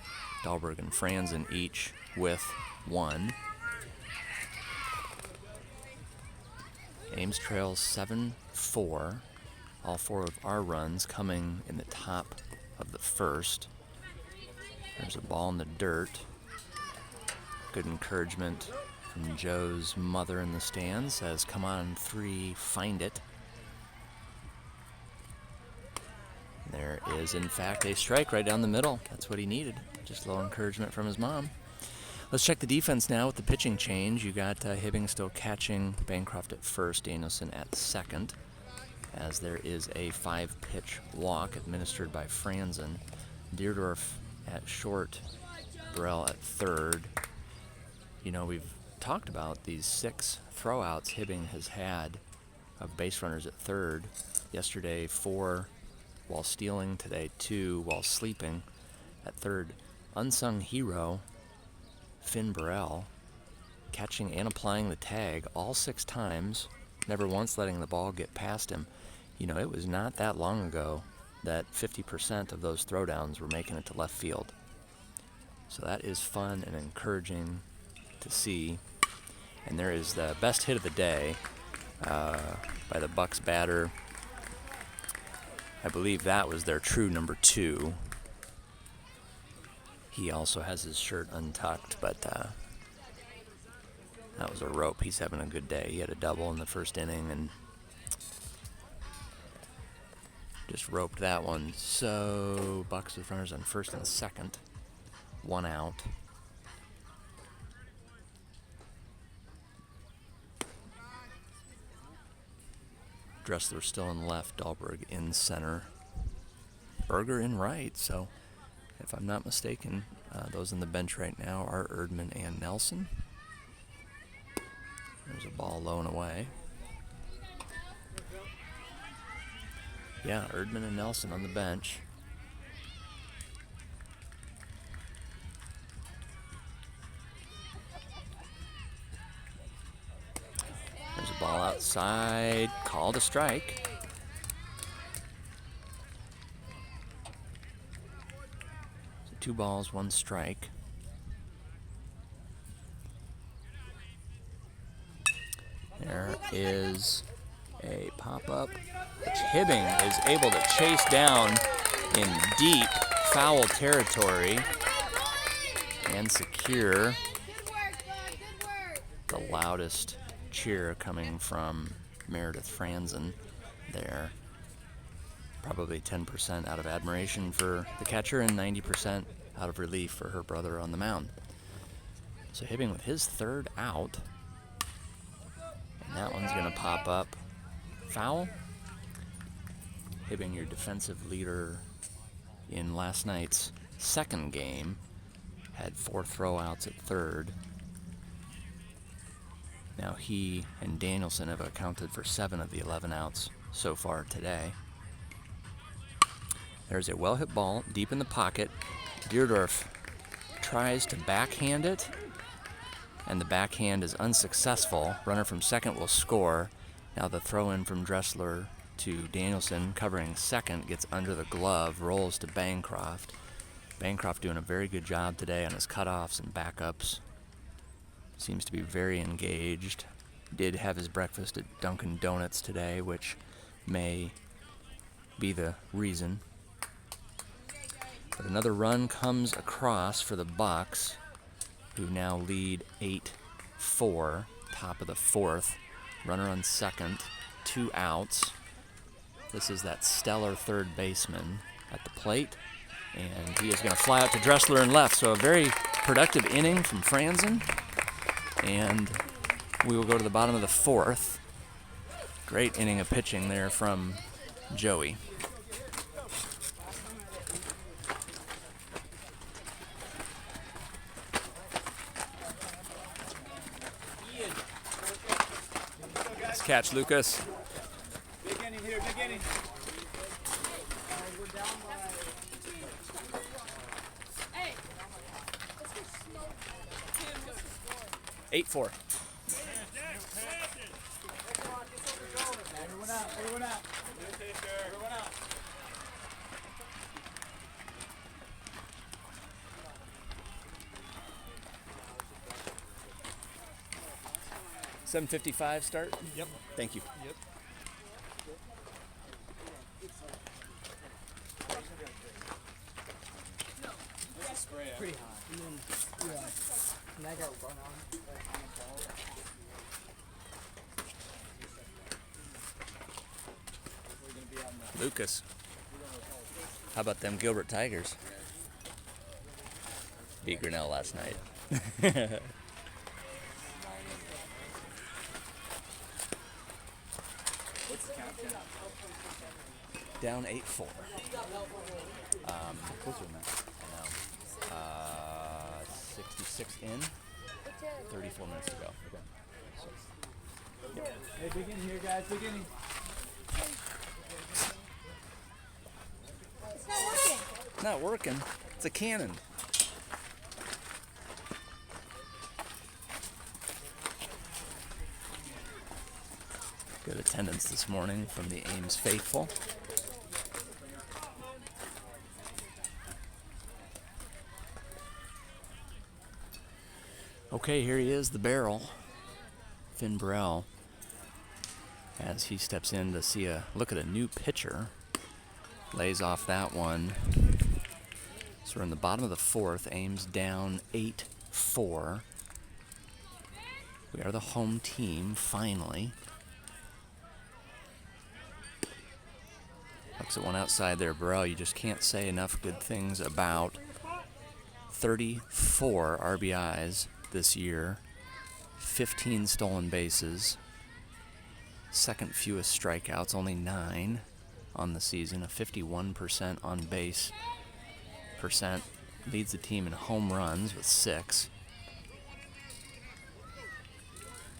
Dahlberg and Franzen each with 1. Ames trails 7-4. All 4 of our runs coming in the top of the first. There's a ball in the dirt. Good encouragement from Joe's mother in the stands. Says, come on, 3, find it. There is, in fact, a strike right down the middle. That's what he needed. Just a little encouragement from his mom. Let's check the defense now with the pitching change. You got Hibbing still catching, Bancroft at first, Danielson at second, as there is a 5-pitch walk administered by Franzen. Deerdorf at short, Burrell at third. You know, we've talked about these 6 throwouts Hibbing has had of base runners at third. Yesterday, 4 while stealing, today 2 while sleeping at third. Unsung hero, Finn Burrell, catching and applying the tag all 6 times, never once letting the ball get past him. You know, it was not that long ago that 50% of those throwdowns were making it to left field. So that is fun and encouraging to see. And there is the best hit of the day by the Bucks batter. I believe that was their true number 2. He also has his shirt untucked, but that was a rope. He's having a good day. He had a double in the first inning and just roped that one. So Bucks with runners on first and second. 1 out. Dressler still in left, Dahlberg in center, Berger in right. So if I'm not mistaken, those on the bench right now are Erdman and Nelson. There's a ball low and away. Yeah, Erdman and Nelson on the bench. There's a ball outside, called a strike. So 2 balls, 1 strike. There is a pop-up, which Hibbing is able to chase down in deep foul territory and secure. The loudest cheer coming from Meredith Franzen there. Probably 10% out of admiration for the catcher and 90% out of relief for her brother on the mound. So Hibbing with his 3rd out. And that one's going to pop up. Foul. Hibbing, your defensive leader in last night's 2nd game. had 4 throwouts at third. Now he and Danielson have accounted for 7 of the 11 outs so far today. There's a well-hit ball deep in the pocket. Deerdorf tries to backhand it, and the backhand is unsuccessful. Runner from second will score. Now the throw-in from Dressler to Danielson, covering second, gets under the glove, rolls to Bancroft. Bancroft doing a very good job today on his cutoffs and backups. Seems to be very engaged. Did have his breakfast at Dunkin' Donuts today, which may be the reason. But another run comes across for the Bucks, who now lead 8-4, top of the 4th. Runner on second, 2 outs. This is that stellar third baseman at the plate, and he is going to fly out to Dressler in left. So a very productive inning from Franzen, and we will go to the bottom of the 4th. Great inning of pitching there from Joey. Nice catch, Lucas. Big inning here, big inning. Hey. 8-4. Everyone out, everyone out. Everyone out. 7:55 start? Yep. Thank you. Yep. Pretty hot. And then, and I got run on. Lucas. How about them Gilbert Tigers? Beat Grinnell last night. Down 8-4. Closer than that. I know. 66 in. 34 minutes to go. Hey, big inning here, guys, big inning. It's not working. Not working. It's a cannon. Good attendance this morning from the Ames faithful. Okay, here he is, the barrel. Finn Burrell, as he steps in to see a look at a new pitcher. Lays off that one. So we're in the bottom of the 4th. Ames down 8-4. We are the home team, finally. Looks at one outside there, Burrell. You just can't say enough good things about 34 RBIs this year, 15 stolen bases, second fewest strikeouts, only 9 on the season, a 51% on base percent, leads the team in home runs with 6.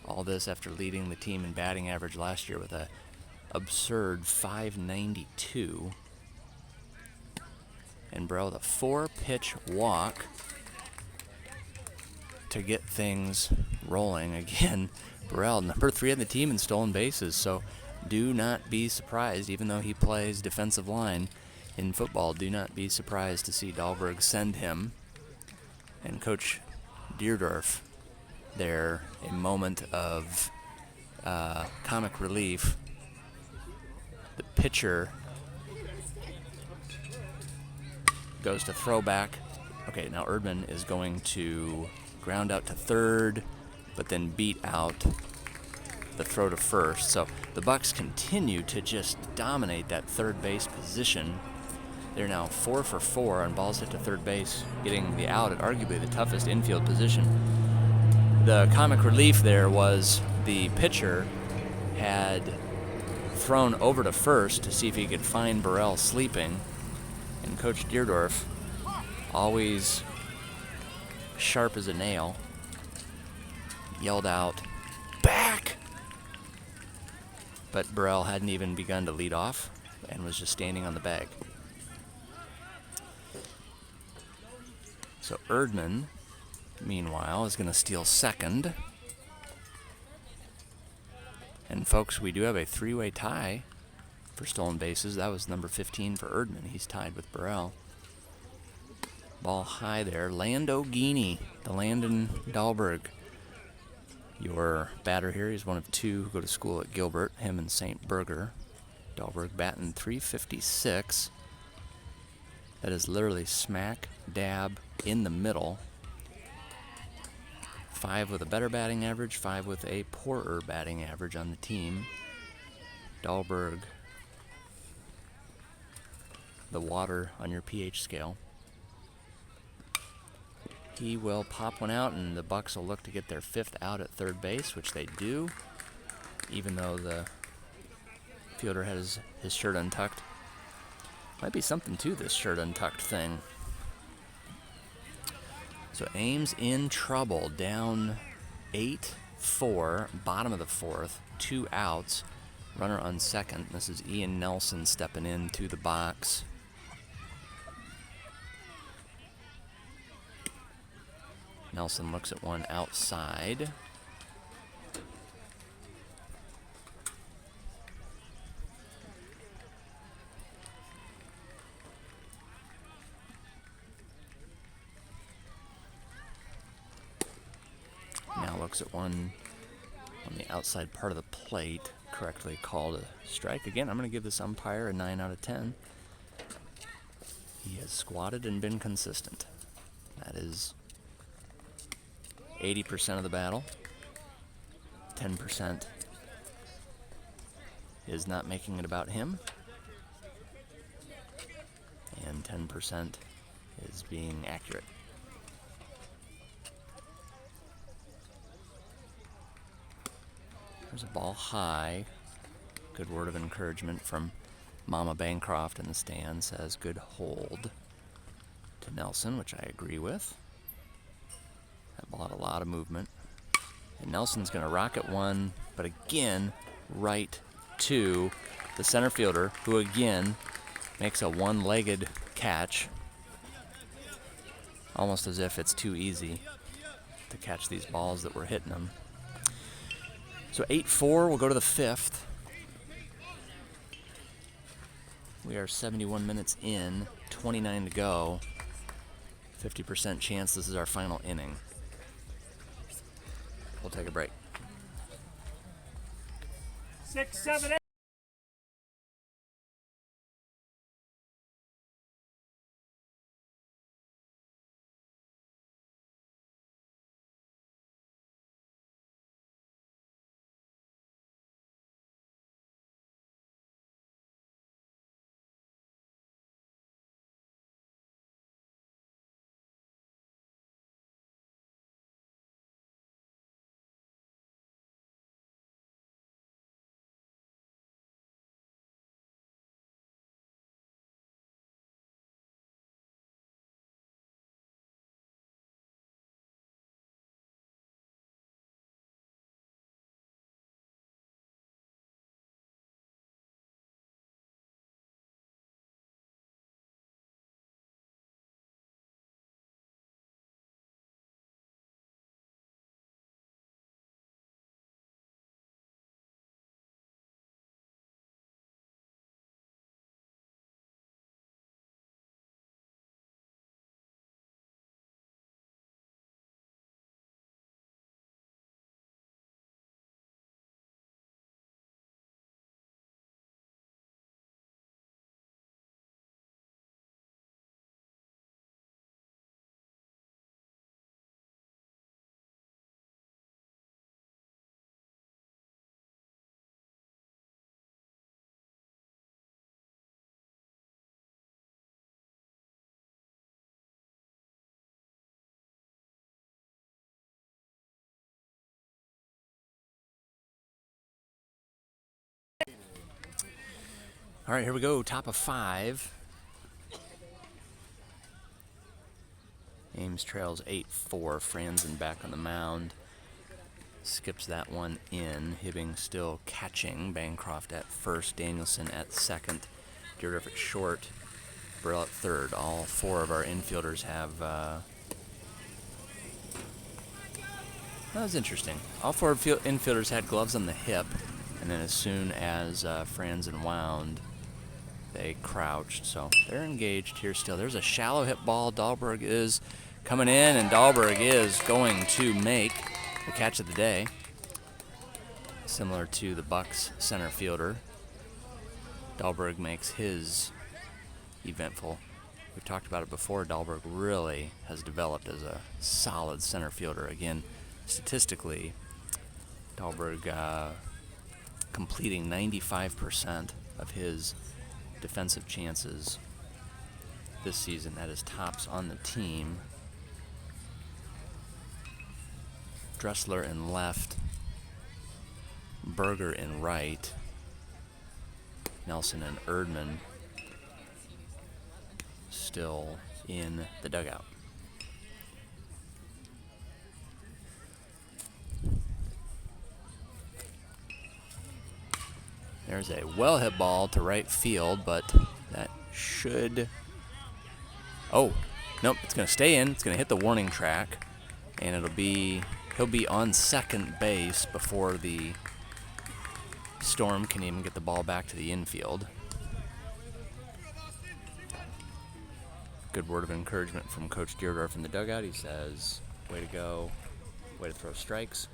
All this after leading the team in batting average last year with a absurd .592. And Burrell with a 4-pitch walk to get things rolling again. Burrell, number 3 on the team in stolen bases, so do not be surprised, even though he plays defensive line in football, do not be surprised to see Dahlberg send him. And Coach Deerdorf there, a moment of comic relief. The pitcher goes to throwback. Okay, now Erdman is going to ground out to third, but then beat out the throw to first. So the Bucks continue to just dominate that third base position. They're now 4 for 4 on balls hit to third base, getting the out at arguably the toughest infield position. The comic relief there was the pitcher had thrown over to first to see if he could find Burrell sleeping, and Coach Deerdorf, always sharp as a nail. Yelled out, "Back!" But Burrell hadn't even begun to lead off and was just standing on the bag. So Erdman, meanwhile, is going to steal second. And folks, we do have a three-way tie for stolen bases. That was number 15 for Erdman. He's tied with Burrell. Ball high there. Lando Gini, the Landon Dahlberg. Your batter here, he's one of two who go to school at Gilbert, him and St. Berger. Dahlberg batting .356. That is literally smack dab in the middle. 5 with a better batting average, 5 with a poorer batting average on the team. Dahlberg, the water on your pH scale. He will pop one out, and the Bucks will look to get their 5th out at third base, which they do, even though the fielder has his shirt untucked. Might be something to this shirt untucked thing. So Ames in trouble, down 8-4, bottom of the 4th, 2 outs, runner on second. This is Ian Nelson stepping into the box. Nelson looks at one outside. Now looks at one on the outside part of the plate. Correctly called a strike. Again, I'm going to give this umpire a 9 out of 10. He has squatted and been consistent. That is 80% of the battle. 10% is not making it about him. And 10% is being accurate. There's a ball high. Good word of encouragement from Mama Bancroft in the stand. Says good hold to Nelson, which I agree with. That ball had a lot of movement. And Nelson's going to rocket one, but again, right to the center fielder, who again makes a one-legged catch. Almost as if it's too easy to catch these balls that we're hitting them. So 8-4, we'll go to the 5th. We are 71 minutes in, 29 to go. 50% chance this is our final inning. We'll take a break. 6, 7, 8. All right, here we go. Top of 5. Ames trails 8-4. Franzen back on the mound. Skips that one in. Hibbing still catching. Bancroft at first. Danielson at second. Deardorff at short. Burrell at third. All four of our infielders have... that was interesting. All four infielders had gloves on the hip. And then as soon as Franzen wound, they crouched. So they're engaged here still. There's a shallow hit ball. Dahlberg is coming in, and Dahlberg is going to make the catch of the day. Similar to the Bucks center fielder. Dahlberg makes his eventful. We've talked about it before. Dahlberg really has developed as a solid center fielder. Again, statistically, Dahlberg completing 95% of his defensive chances this season. That is tops on the team. Dressler in left, Berger in right, Nelson and Erdman still in the dugout. There's a well-hit ball to right field, but that should... Oh, nope, it's going to stay in. It's going to hit the warning track, and he'll be on second base before the Storm can even get the ball back to the infield. Good word of encouragement from Coach Deardorff in the dugout. He says, way to go, way to throw strikes.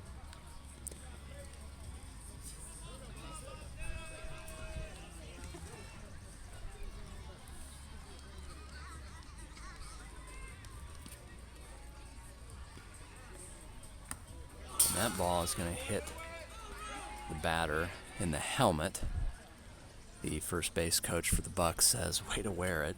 That ball is going to hit the batter in the helmet. The first base coach for the Bucks says, way to wear it.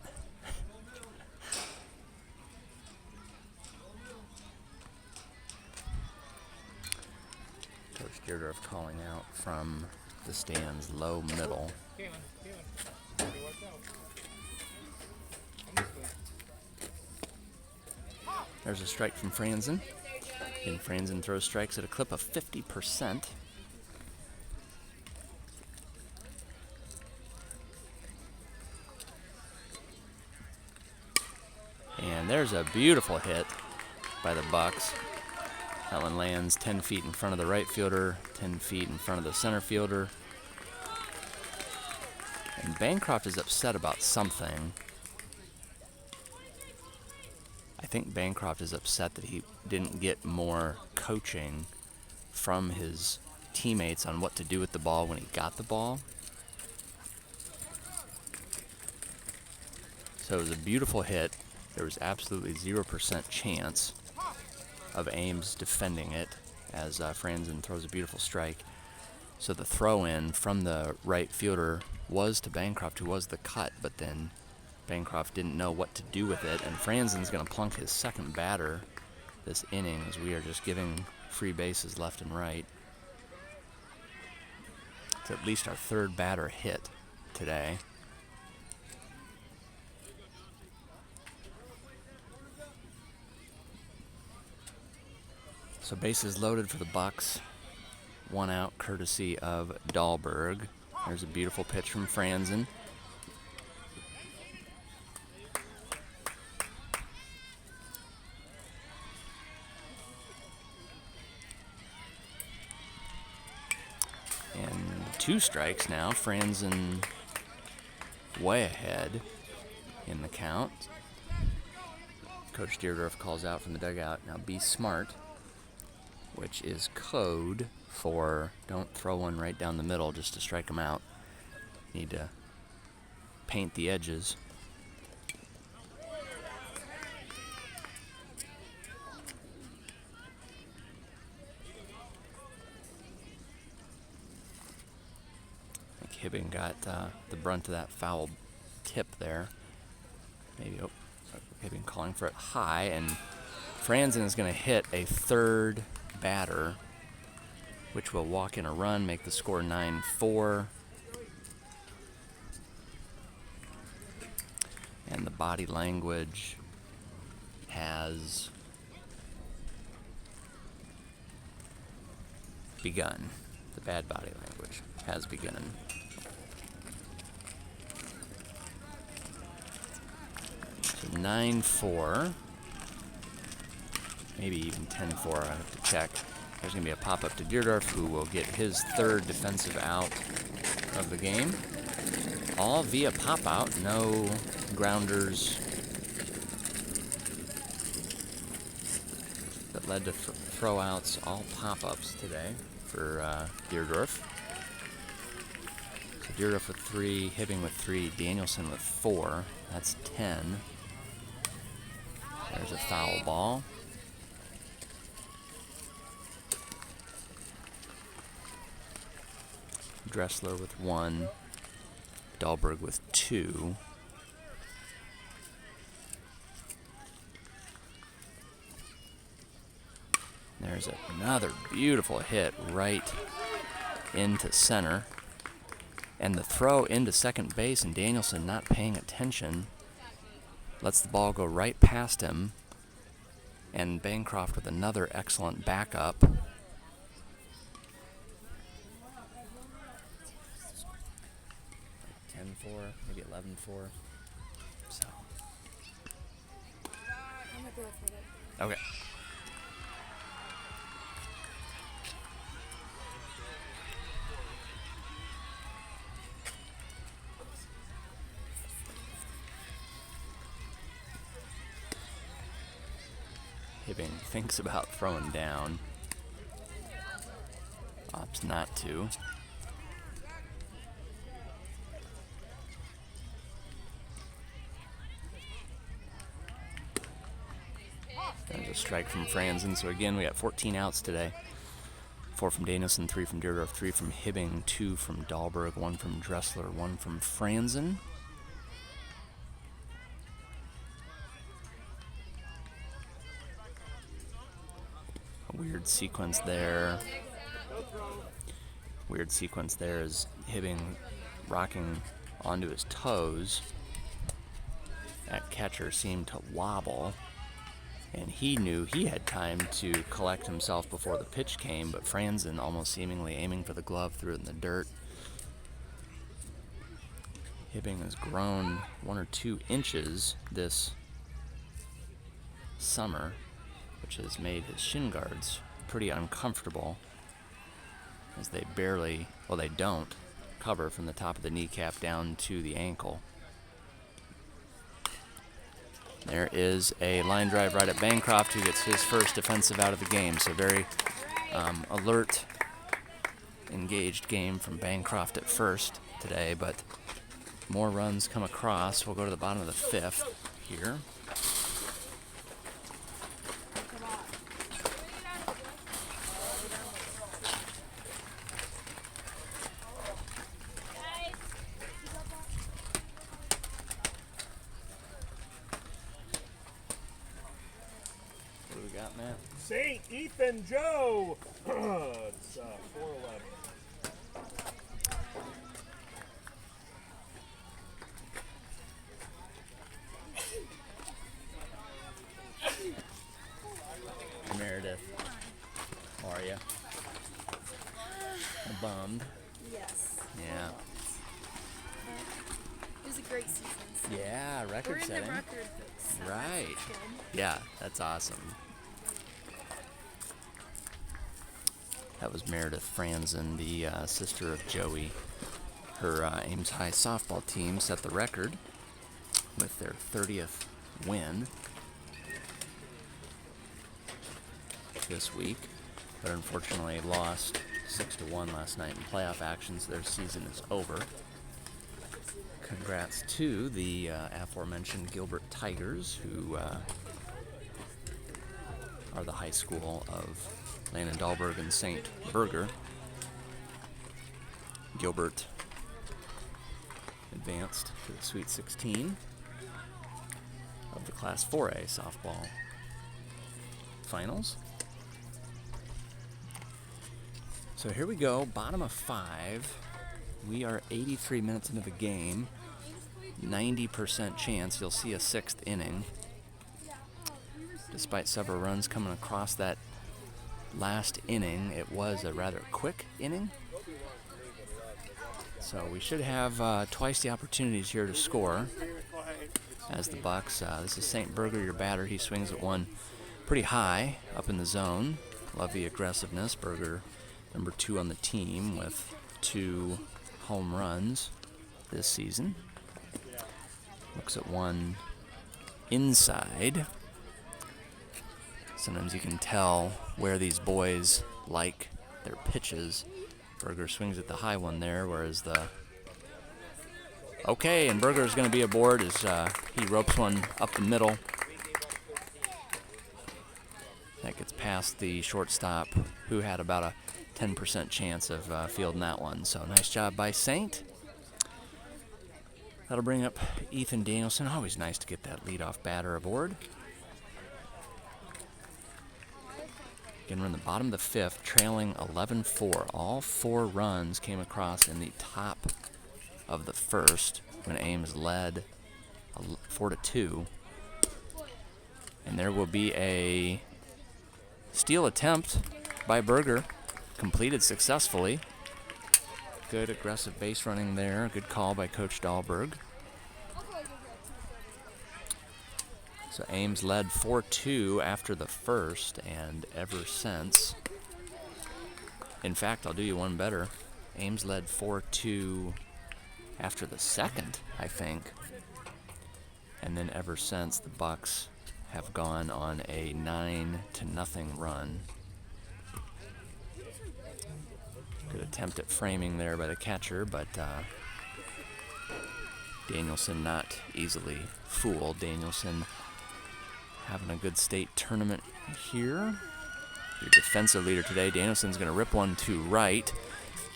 Coach Deardorff calling out from the stands, low middle. There's a strike from Franzen. And Franzen throws strikes at a clip of 50%. And there's a beautiful hit by the Bucks. That one lands 10 feet in front of the right fielder, 10 feet in front of the center fielder. And Bancroft is upset about something. I think Bancroft is upset that he didn't get more coaching from his teammates on what to do with the ball when he got the ball. So it was a beautiful hit. There was absolutely 0% chance of Ames defending it as Franzen throws a beautiful strike. So the throw-in from the right fielder was to Bancroft, who was the cut, but then Bancroft didn't know what to do with it, and Franzen's going to plunk his second batter this inning as we are just giving free bases left and right. It's at least our third batter hit today. So bases loaded for the Bucks. One out courtesy of Dahlberg. There's a beautiful pitch from Franzen. And 2 strikes now. Franzen way ahead in the count. Coach Deardorff calls out from the dugout, now be smart, which is code for don't throw one right down the middle just to strike them out. Need to paint the edges. I think Hibbing got the brunt of that foul tip there. Maybe, Hibbing calling for it high, and Franzen is going to hit a third batter, which will walk in a run, make the score 9-4. And the body language has begun. The bad body language has begun. So 9-4. Maybe even 10-4, I have to check. There's going to be a pop-up to Deerdorf, who will get his third defensive out of the game. All via pop-out, no grounders that led to throw-outs, all pop-ups today for Deerdorf. So Deerdorf with 3, Hibbing with 3, Danielson with 4. That's 10. There's a foul ball. Dressler with 1, Dahlberg with 2. There's another beautiful hit right into center. And the throw into second base, and Danielson not paying attention lets the ball go right past him. And Bancroft with another excellent backup. 10-4, maybe 11-4. So. I'm gonna go for it. Okay. Hibbing thinks about throwing down. Opts not to. There's a strike from Franzen. So again, we got 14 outs today. 4 from Danielson, 3 from Deerdorf, 3 from Hibbing, 2 from Dahlberg, 1 from Dressler, 1 from Franzen. A weird sequence there. Weird sequence there is Hibbing rocking onto his toes. That catcher seemed to wobble. And he knew he had time to collect himself before the pitch came, but Franzen almost seemingly aiming for the glove threw it in the dirt. Hibbing has grown 1 or 2 inches this summer, which has made his shin guards pretty uncomfortable, as they barely, well, they don't cover from the top of the kneecap down to the ankle. There is a line drive right at Bancroft, who gets his first defensive out of the game. So very alert, engaged game from Bancroft at first today, but more runs come across. We'll go to the bottom of the 5th here. St. Ethan Joe. It's 4-11. Meredith, how are you? Bummed. Yes. Yeah. It was a great season. So Yeah, we're record in setting. the record books. So Right. that's good. Yeah, that's awesome. That was Meredith Franzen, the sister of Joey. Her Ames High softball team set the record with their 30th win this week, but unfortunately lost 6-1 last night in playoff action, so their season is over. Congrats to the aforementioned Gilbert Tigers, who are the high school of Landon Dahlberg and St. Berger. Gilbert advanced to the Sweet 16 of the Class 4A softball finals. So here we go, bottom of 5. We are 83 minutes into the game. 90% chance you'll see a 6th inning. despite several runs coming across that last inning. It was a rather quick inning. So we should have twice the opportunities here to score as the Bucks. This is St. Berger, your batter. He swings at one pretty high up in the zone. Love the aggressiveness. Berger, number 2 on the team with 2 home runs this season. Looks at one inside. Sometimes you can tell where these boys like their pitches. Berger swings at the high one there, whereas the... Okay, and Berger's going to be aboard as he ropes one up the middle. That gets past the shortstop, who had about a 10% chance of fielding that one. So nice job by Saint. That'll bring up Ethan Danielson. Always nice to get that leadoff batter aboard. Again, we're in the bottom of the 5th, trailing 11-4. All 4 runs came across in the top of the 1st when Ames led 4-2. And there will be a steal attempt by Berger, completed successfully. Good aggressive base running there. Good call by Coach Dahlberg. So Ames led 4-2 after the 1st, and ever since. In fact, I'll do you one better. Ames led 4-2 after the 2nd, I think. And then ever since, the Bucks have gone on a 9-0 run. Good attempt at framing there by the catcher, but Danielson not easily fooled. Danielson having a good state tournament here. Your defensive leader today. Danielson's going to rip one to right.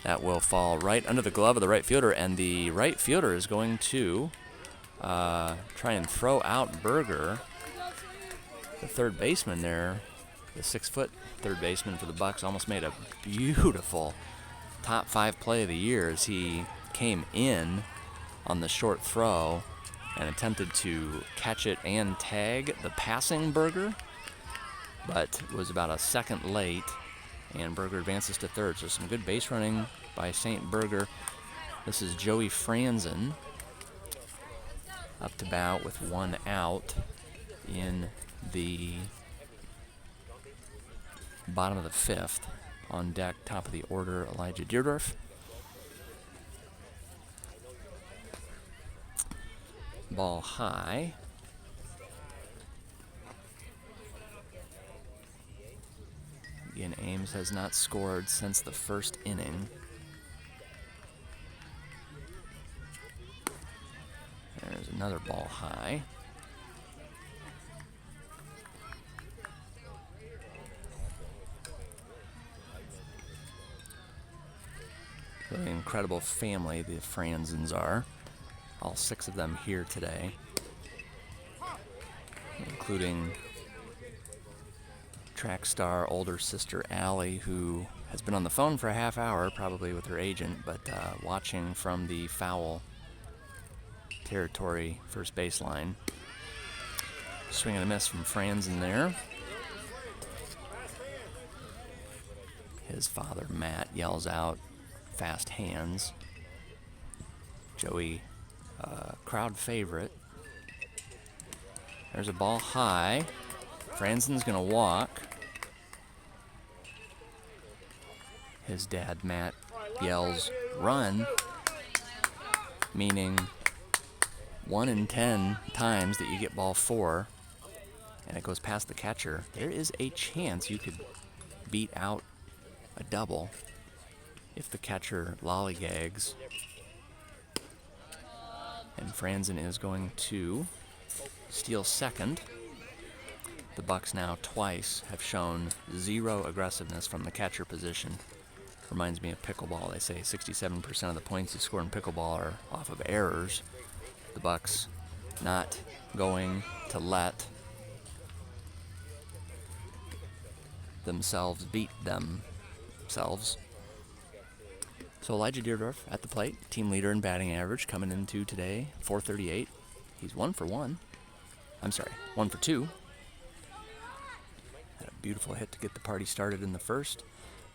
That will fall right under the glove of the right fielder, and the right fielder is going to try and throw out Berger. The third baseman there, the 6-foot third baseman for the Bucks, almost made a beautiful top 5 play of the year as he came in on the short throw and attempted to catch it and tag the passing Berger, but was about a second late, and Berger advances to third. So some good base running by St. Berger. This is Joey Franzen up to bat with 1 out in the bottom of the 5th. On deck, top of the order, Elijah Deerdorf. Ball high. Again, Ames has not scored since the 1st inning. There's another ball high. Really incredible family the Franzens are. All 6 of them here today, including track star older sister Allie, who has been on the phone for a half hour, probably with her agent, but watching from the foul territory first baseline. Swing and a miss from Franzen there. His father, Matt, yells out, "Fast hands." Joey, crowd favorite. There's a ball high. Franzen's gonna walk. His dad, Matt, yells, "Run," meaning 1 in 10 times that you get ball 4 and it goes past the catcher, there is a chance you could beat out a double if the catcher lollygags. And Franzen is going to steal second. The Bucks now twice have shown 0 aggressiveness from the catcher position. Reminds me of pickleball. They say 67% of the points you score in pickleball are off of errors. The Bucks not going to let themselves beat themselves. So Elijah Deerdorf at the plate, team leader in batting average, coming into today, .438. He's 1 for 2. beautiful hit to get the party started in the first.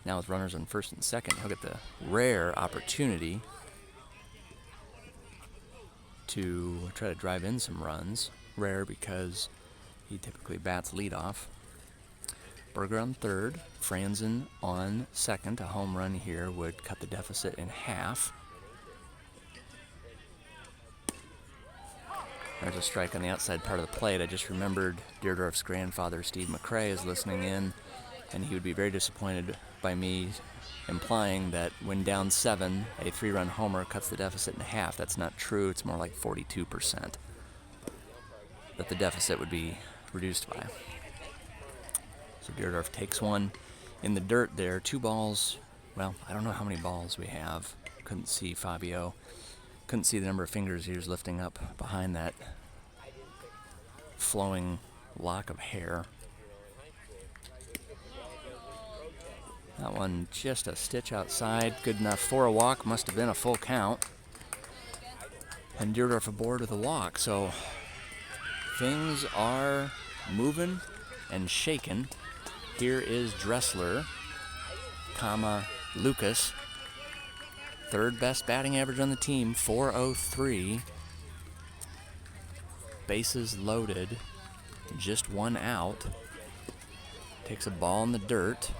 Now with runners on first and second, he'll get the rare opportunity to try to drive in some runs. Rare because he typically bats leadoff. Berger on third, Franzen on second. A home run here would cut the deficit in half. There's a strike on the outside part of the plate. I just remembered Deerdorf's grandfather, Steve McRae, is listening in, and he would be very disappointed by me implying that when down 7, a 3-run homer cuts the deficit in half. That's not true. It's more like 42% that the deficit would be reduced by. So Deerdorf takes one in the dirt there. 2 balls. Well, I don't know how many balls we have. Couldn't see Fabio. Couldn't see the number of fingers he was lifting up behind that flowing lock of hair. That one just a stitch outside. Good enough for a walk. Must have been a full count. And Deerdorf aboard with a walk. So things are moving and shaking. Here is Dressler, Lucas. Third best batting average on the team, 403. Bases loaded, just 1 out. Takes a ball in the dirt.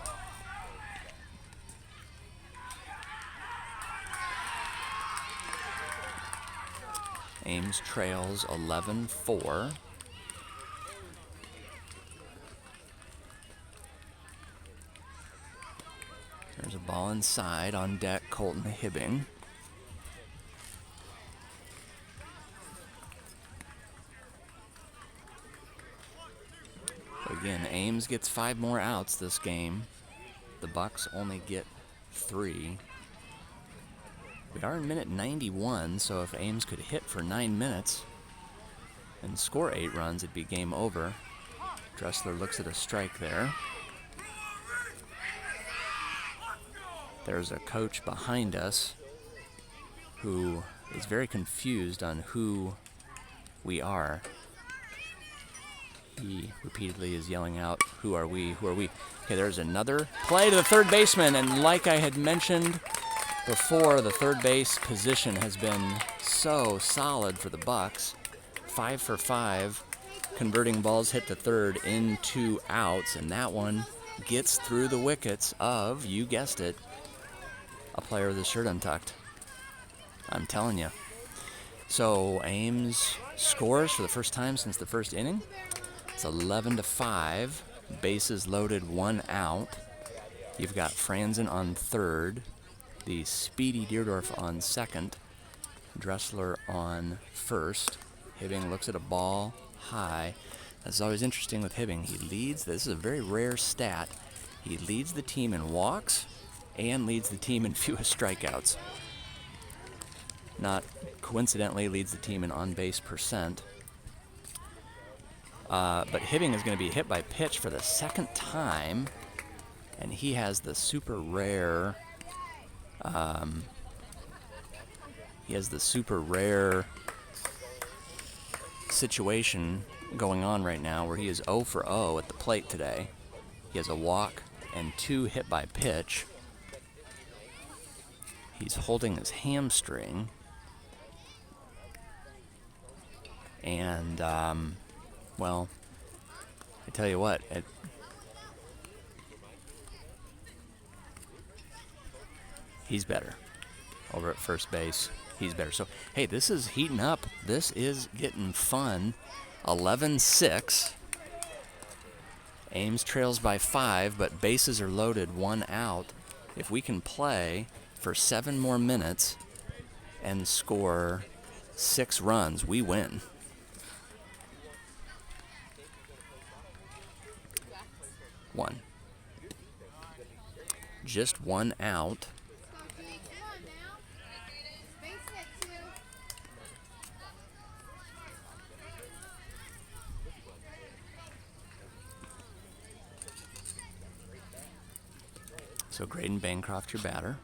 Ames trails 11-4. There's a ball inside. On deck, Colton Hibbing. Again, Ames gets 5 more outs this game. The Bucks only get 3. We are in minute 91, so if Ames could hit for 9 minutes and score 8 runs, it'd be game over. Dressler looks at a strike there. There's a coach behind us who is very confused on who we are. He repeatedly is yelling out, "Who are we? Who are we?" Okay, there's another play to the third baseman, and like I had mentioned before, the third base position has been so solid for the Bucks. 5 for 5, converting balls hit to third into outs, and that one gets through the wickets of, you guessed it, a player with his shirt untucked. I'm telling you. So Ames scores for the first time since the first inning. It's 11-5. Bases loaded, 1 out. You've got Franzen on third. The speedy Deerdorf on second. Dressler on first. Hibbing looks at a ball high. That's always interesting with Hibbing. He leads. This is a very rare stat. He leads the team in walks and leads the team in fewest strikeouts. Not coincidentally leads the team in on-base percent. But Hibbing is going to be hit by pitch for the second time, and he has the super rare. Situation going on right now where he is 0 for 0 at the plate today. He has a walk and 2 hit by pitch. He's holding his hamstring. And, well, I tell you what, he's better over at first base. He's better. So, hey, this is heating up. This is getting fun. 11-6. Ames trails by 5, but bases are loaded, 1 out. If we can play for 7 more minutes and score 6 runs, we win. One. Just 1 out. So Graydon Bancroft, your batter.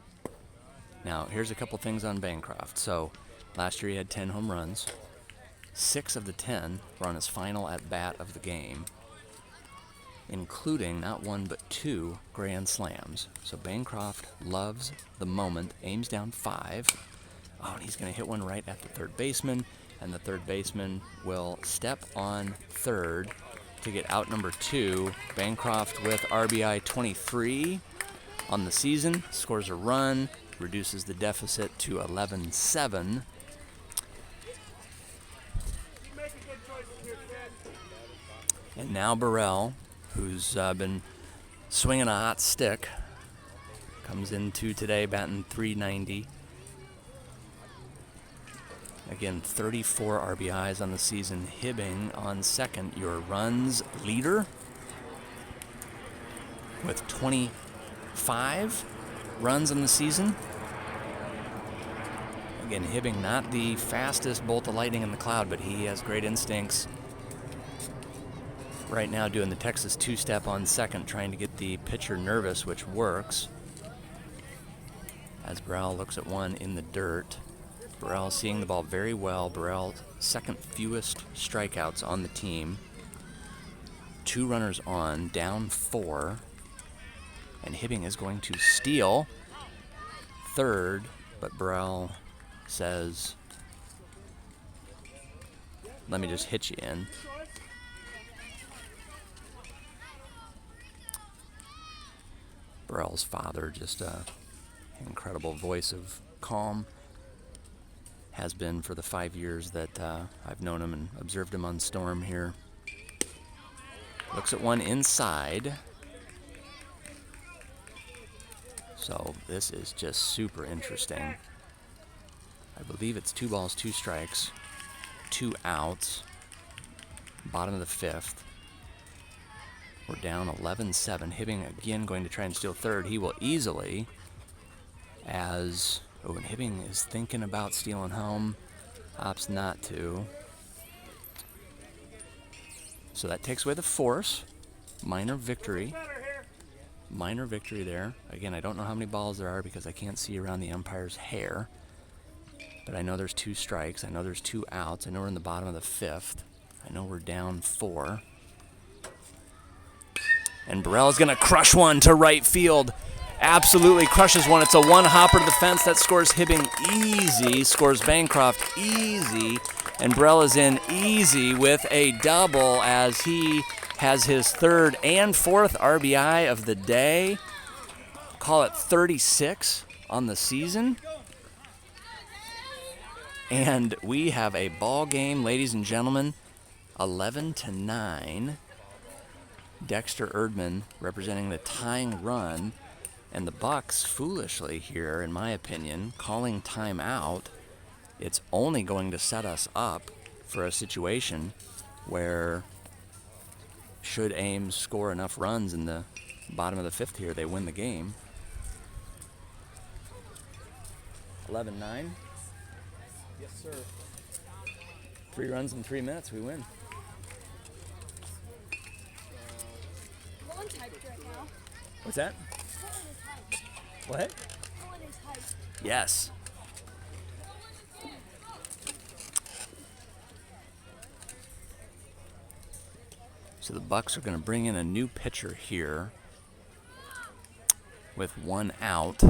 Now, here's a couple things on Bancroft. So, last year he had 10 home runs. 6 of the 10 were on his final at-bat of the game. including not one but 2 grand slams. So Bancroft loves the moment, aims down 5. Oh, and he's going to hit one right at the third baseman, and the third baseman will step on third to get out number 2. Bancroft with RBI 23 on the season, scores a run, reduces the deficit to 11-7. And now Burrell, who's been swinging a hot stick, comes into today batting .390. Again, 34 RBIs on the season. Hibbing on second, your runs leader, with 25 runs on the season. Again, Hibbing not the fastest bolt of lightning in the cloud, but he has great instincts. Right now doing the Texas two-step on second, trying to get the pitcher nervous, which works. As Burrell looks at one in the dirt. Burrell seeing the ball very well. Burrell second fewest strikeouts on the team. 2 runners on, down 4. And Hibbing is going to steal third, but Burrell says, let me just hit you in. Burrell's father, just an incredible voice of calm. Has been for the 5 years that I've known him and observed him on Storm here. Looks at one inside. So this is just super interesting. I believe it's 2 balls, 2 strikes, 2 outs. Bottom of the 5th. We're down 11-7. Hibbing again going to try and steal third. He will easily, as and Hibbing is thinking about stealing home, opts not to. So that takes away the force. Minor victory. Minor victory there. Again, I don't know how many balls there are because I can't see around the umpire's hair. But I know there's 2 strikes. I know there's 2 outs. I know we're in the bottom of the 5th. I know we're down 4. And Burrell's going to crush one to right field. Absolutely crushes one. It's a one-hopper to the fence. That scores Hibbing easy. Scores Bancroft easy. And Burrell is in easy with a double as he has his 3rd and 4th RBI of the day. Call it 36 on the season. And we have a ball game, ladies and gentlemen. 11-9. Dexter Erdman representing the tying run, and the Bucks foolishly here, in my opinion, calling timeout. It's only going to set us up for a situation where, should Ames score enough runs in the bottom of the 5th here, they win the game. 11-9. Yes, sir. 3 runs in 3 minutes, we win. Colin's hyped right now. What's that? Colin is hyped. What? Colin is hyped. Yes. So the Bucks are going to bring in a new pitcher here with 1 out.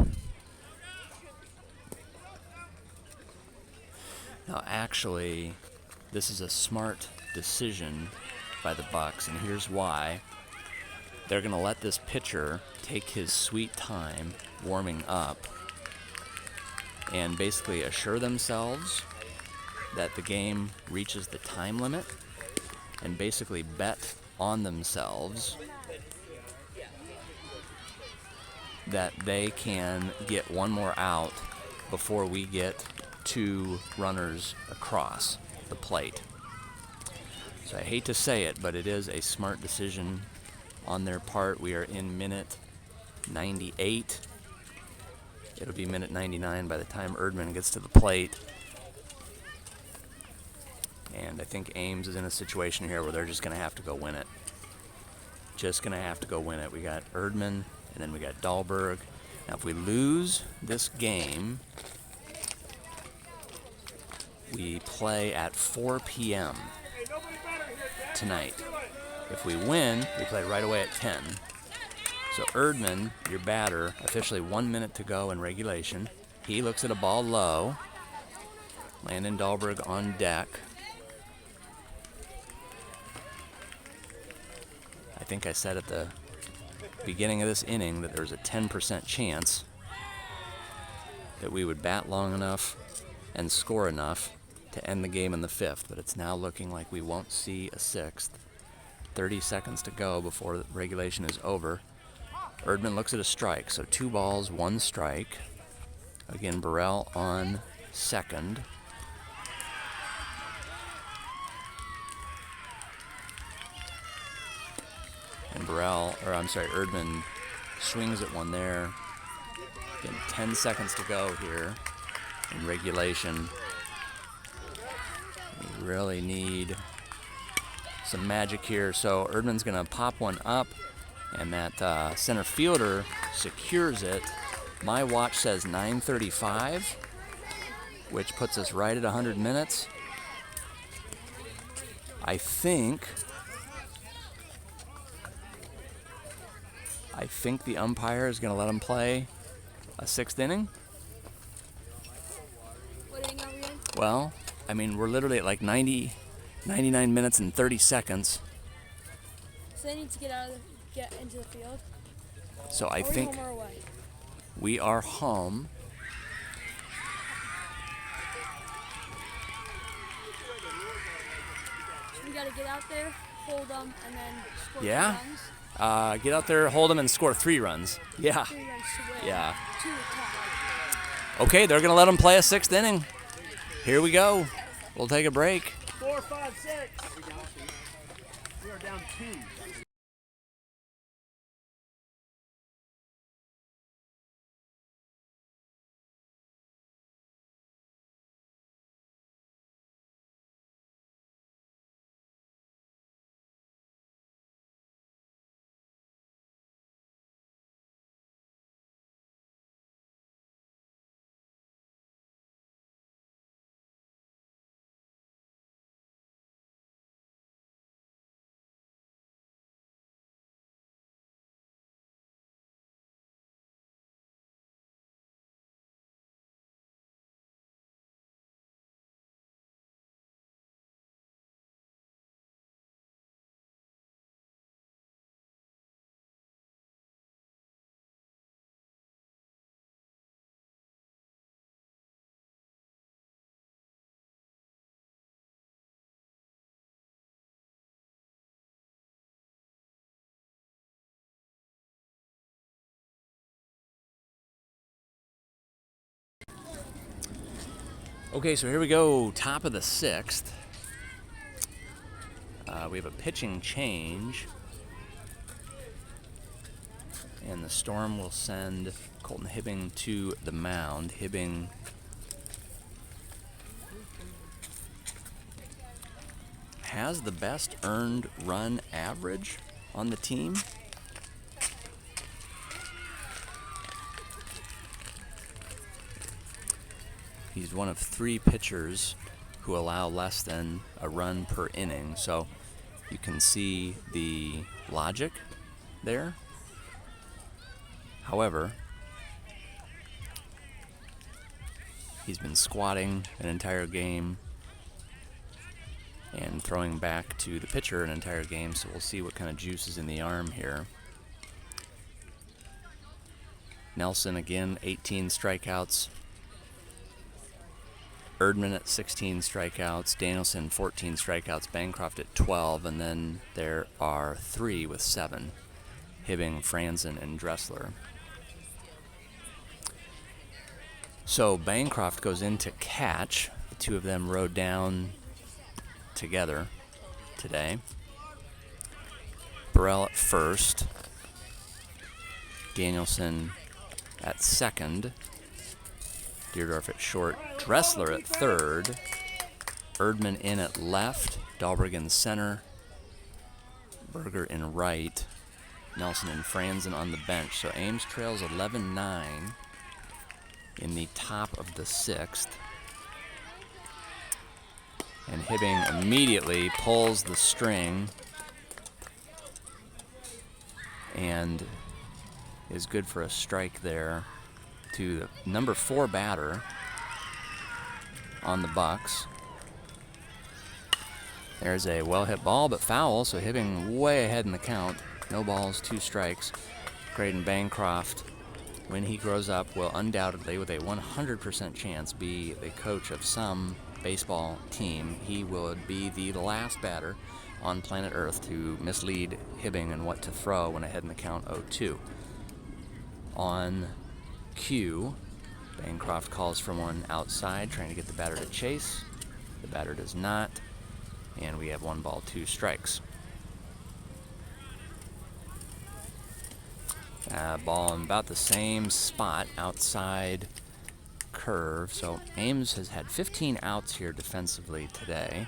Now, actually, this is a smart decision by the Bucks, and here's why. They're going to let this pitcher take his sweet time warming up and basically assure themselves that the game reaches the time limit and basically bet on themselves that they can get 1 more out before we get 2 runners across the plate. So I hate to say it, but it is a smart decision on their part. We are in minute 98. It'll be minute 99 by the time Erdman gets to the plate. And I think Ames is in a situation here where they're just going to have to go win it. Just going to have to go win it. We got Erdman, and then we got Dahlberg. Now, if we lose this game, we play at 4 p.m. tonight. If we win, we play right away at 10. So Erdman, your batter, officially 1 minute to go in regulation. He looks at a ball low. Landon Dahlberg on deck. I think I said at the beginning of this inning that there's a 10% chance that we would bat long enough and score enough to end the game in the 5th, but it's now looking like we won't see a 6th. 30 seconds to go before the regulation is over. Erdman looks at a strike, so 2 balls, 1 strike. Again, Burrell on second. And Erdman swings at one there. Again, 10 seconds to go here in regulation. We really need some magic here. So Erdman's going to pop one up, and that center fielder secures it. My watch says 9:35, which puts us right at 100 minutes. I think the umpire is going to let him play a 6th inning. What inning are we in? Well, I mean, we're literally at like 99 minutes and 30 seconds. So they need to get into the field. So I Are we think home or away? we are home. So we gotta get out there, hold them, and then score Yeah. 2 runs. Get out there, hold them, and score 3 runs. Yeah. 3 runs to win. Yeah. 2 to tie. Okay, they're going to let them play a 6th inning. Here we go. We'll take a break. 4, 5, 6. We are down 2. Okay, so here we go. Top of the 6th. We have a pitching change. And the Storm will send Colton Hibbing to the mound. Hibbing has the best earned run average on the team. He's one of 3 pitchers who allow less than a run per inning. So you can see the logic there. However, he's been squatting an entire game and throwing back to the pitcher an entire game, so we'll see what kind of juice is in the arm here. Nelson again, 18 strikeouts. Erdman at 16 strikeouts. Danielson, 14 strikeouts. Bancroft at 12, and then there are 3 with 7. Hibbing, Franzen, and Dressler. So Bancroft goes in to catch. The 2 of them rode down together today. Burrell at first. Danielson at second. Deerdorf at short. Dressler at third. Erdman in at left. Dahlberg in center. Berger in right. Nelson and Franzen on the bench. So Ames trails 11-9 in the top of the 6th. And Hibbing immediately pulls the string and is good for a strike there to the number 4 batter on the Bucks. There's a well-hit ball, but foul, so Hibbing way ahead in the count. No balls, 2 strikes. Graydon Bancroft, when he grows up, will undoubtedly, with a 100% chance, be the coach of some baseball team. He would be the last batter on planet Earth to mislead Hibbing in what to throw when ahead in the count 0-2. On cue, Bancroft calls for one outside, trying to get the batter to chase. The batter does not, and we have 1 ball, 2 strikes. Ball in about the same spot, outside curve. So Ames has had 15 outs here defensively today.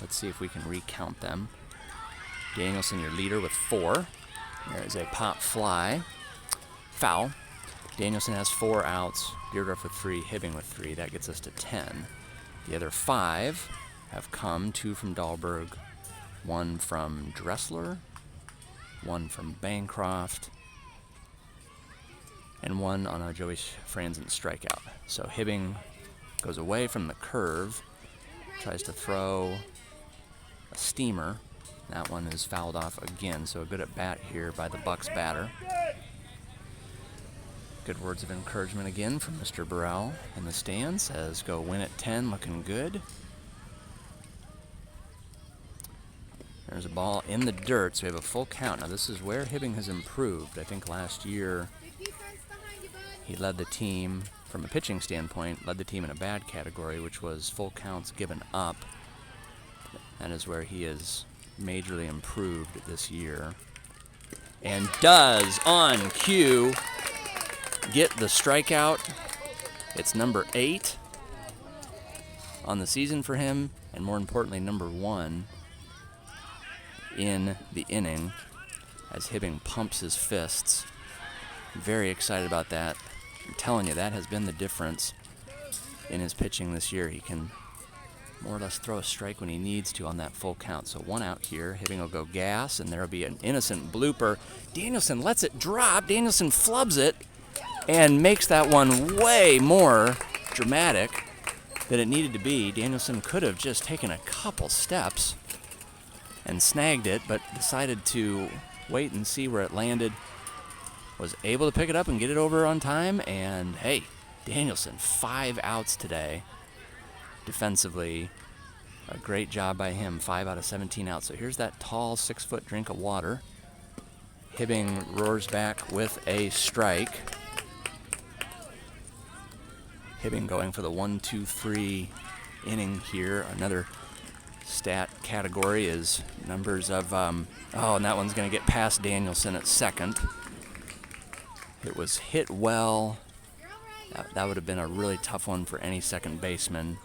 Let's see if we can recount them. Danielson, your leader, with 4. There is a pop fly. Foul. Danielson has 4 outs. Deardorff with 3, Hibbing with 3. That gets us to 10. The other 5 have come, 2 from Dahlberg, 1 from Dressler, 1 from Bancroft, and 1 on a Joey Franzen strikeout. So Hibbing goes away from the curve, tries to throw a steamer. That one is fouled off again, so a good at bat here by the Bucks batter. Good words of encouragement again from Mr. Burrell in the stands. Says go win at 10, looking good. There's a ball in the dirt, so we have a full count. Now this is where Hibbing has improved. I think last year he led the team, from a pitching standpoint, led the team in a bad category, which was full counts given up. That is where he has majorly improved this year. And does, on cue, get the strikeout. It's number 8 on the season for him, and more importantly, number 1 in the inning as Hibbing pumps his fists. Very excited about that. I'm telling you, that has been the difference in his pitching this year. He can more or less throw a strike when he needs to on that full count. So 1 out here. Hibbing will go gas, and there will be an innocent blooper. Danielson lets it drop. Danielson flubs it and makes that one way more dramatic than it needed to be. Danielson could have just taken a couple steps and snagged it, but decided to wait and see where it landed. Was able to pick it up and get it over on time, and hey, Danielson, 5 outs today. Defensively, a great job by him, 5 out of 17 outs. So here's that tall 6-foot drink of water. Hibbing roars back with a strike. Hibbing going for the 1-2-3 inning here. Another stat category is numbers of, and that one's going to get past Danielson at second. It was hit well. That would have been a really tough one for any second baseman.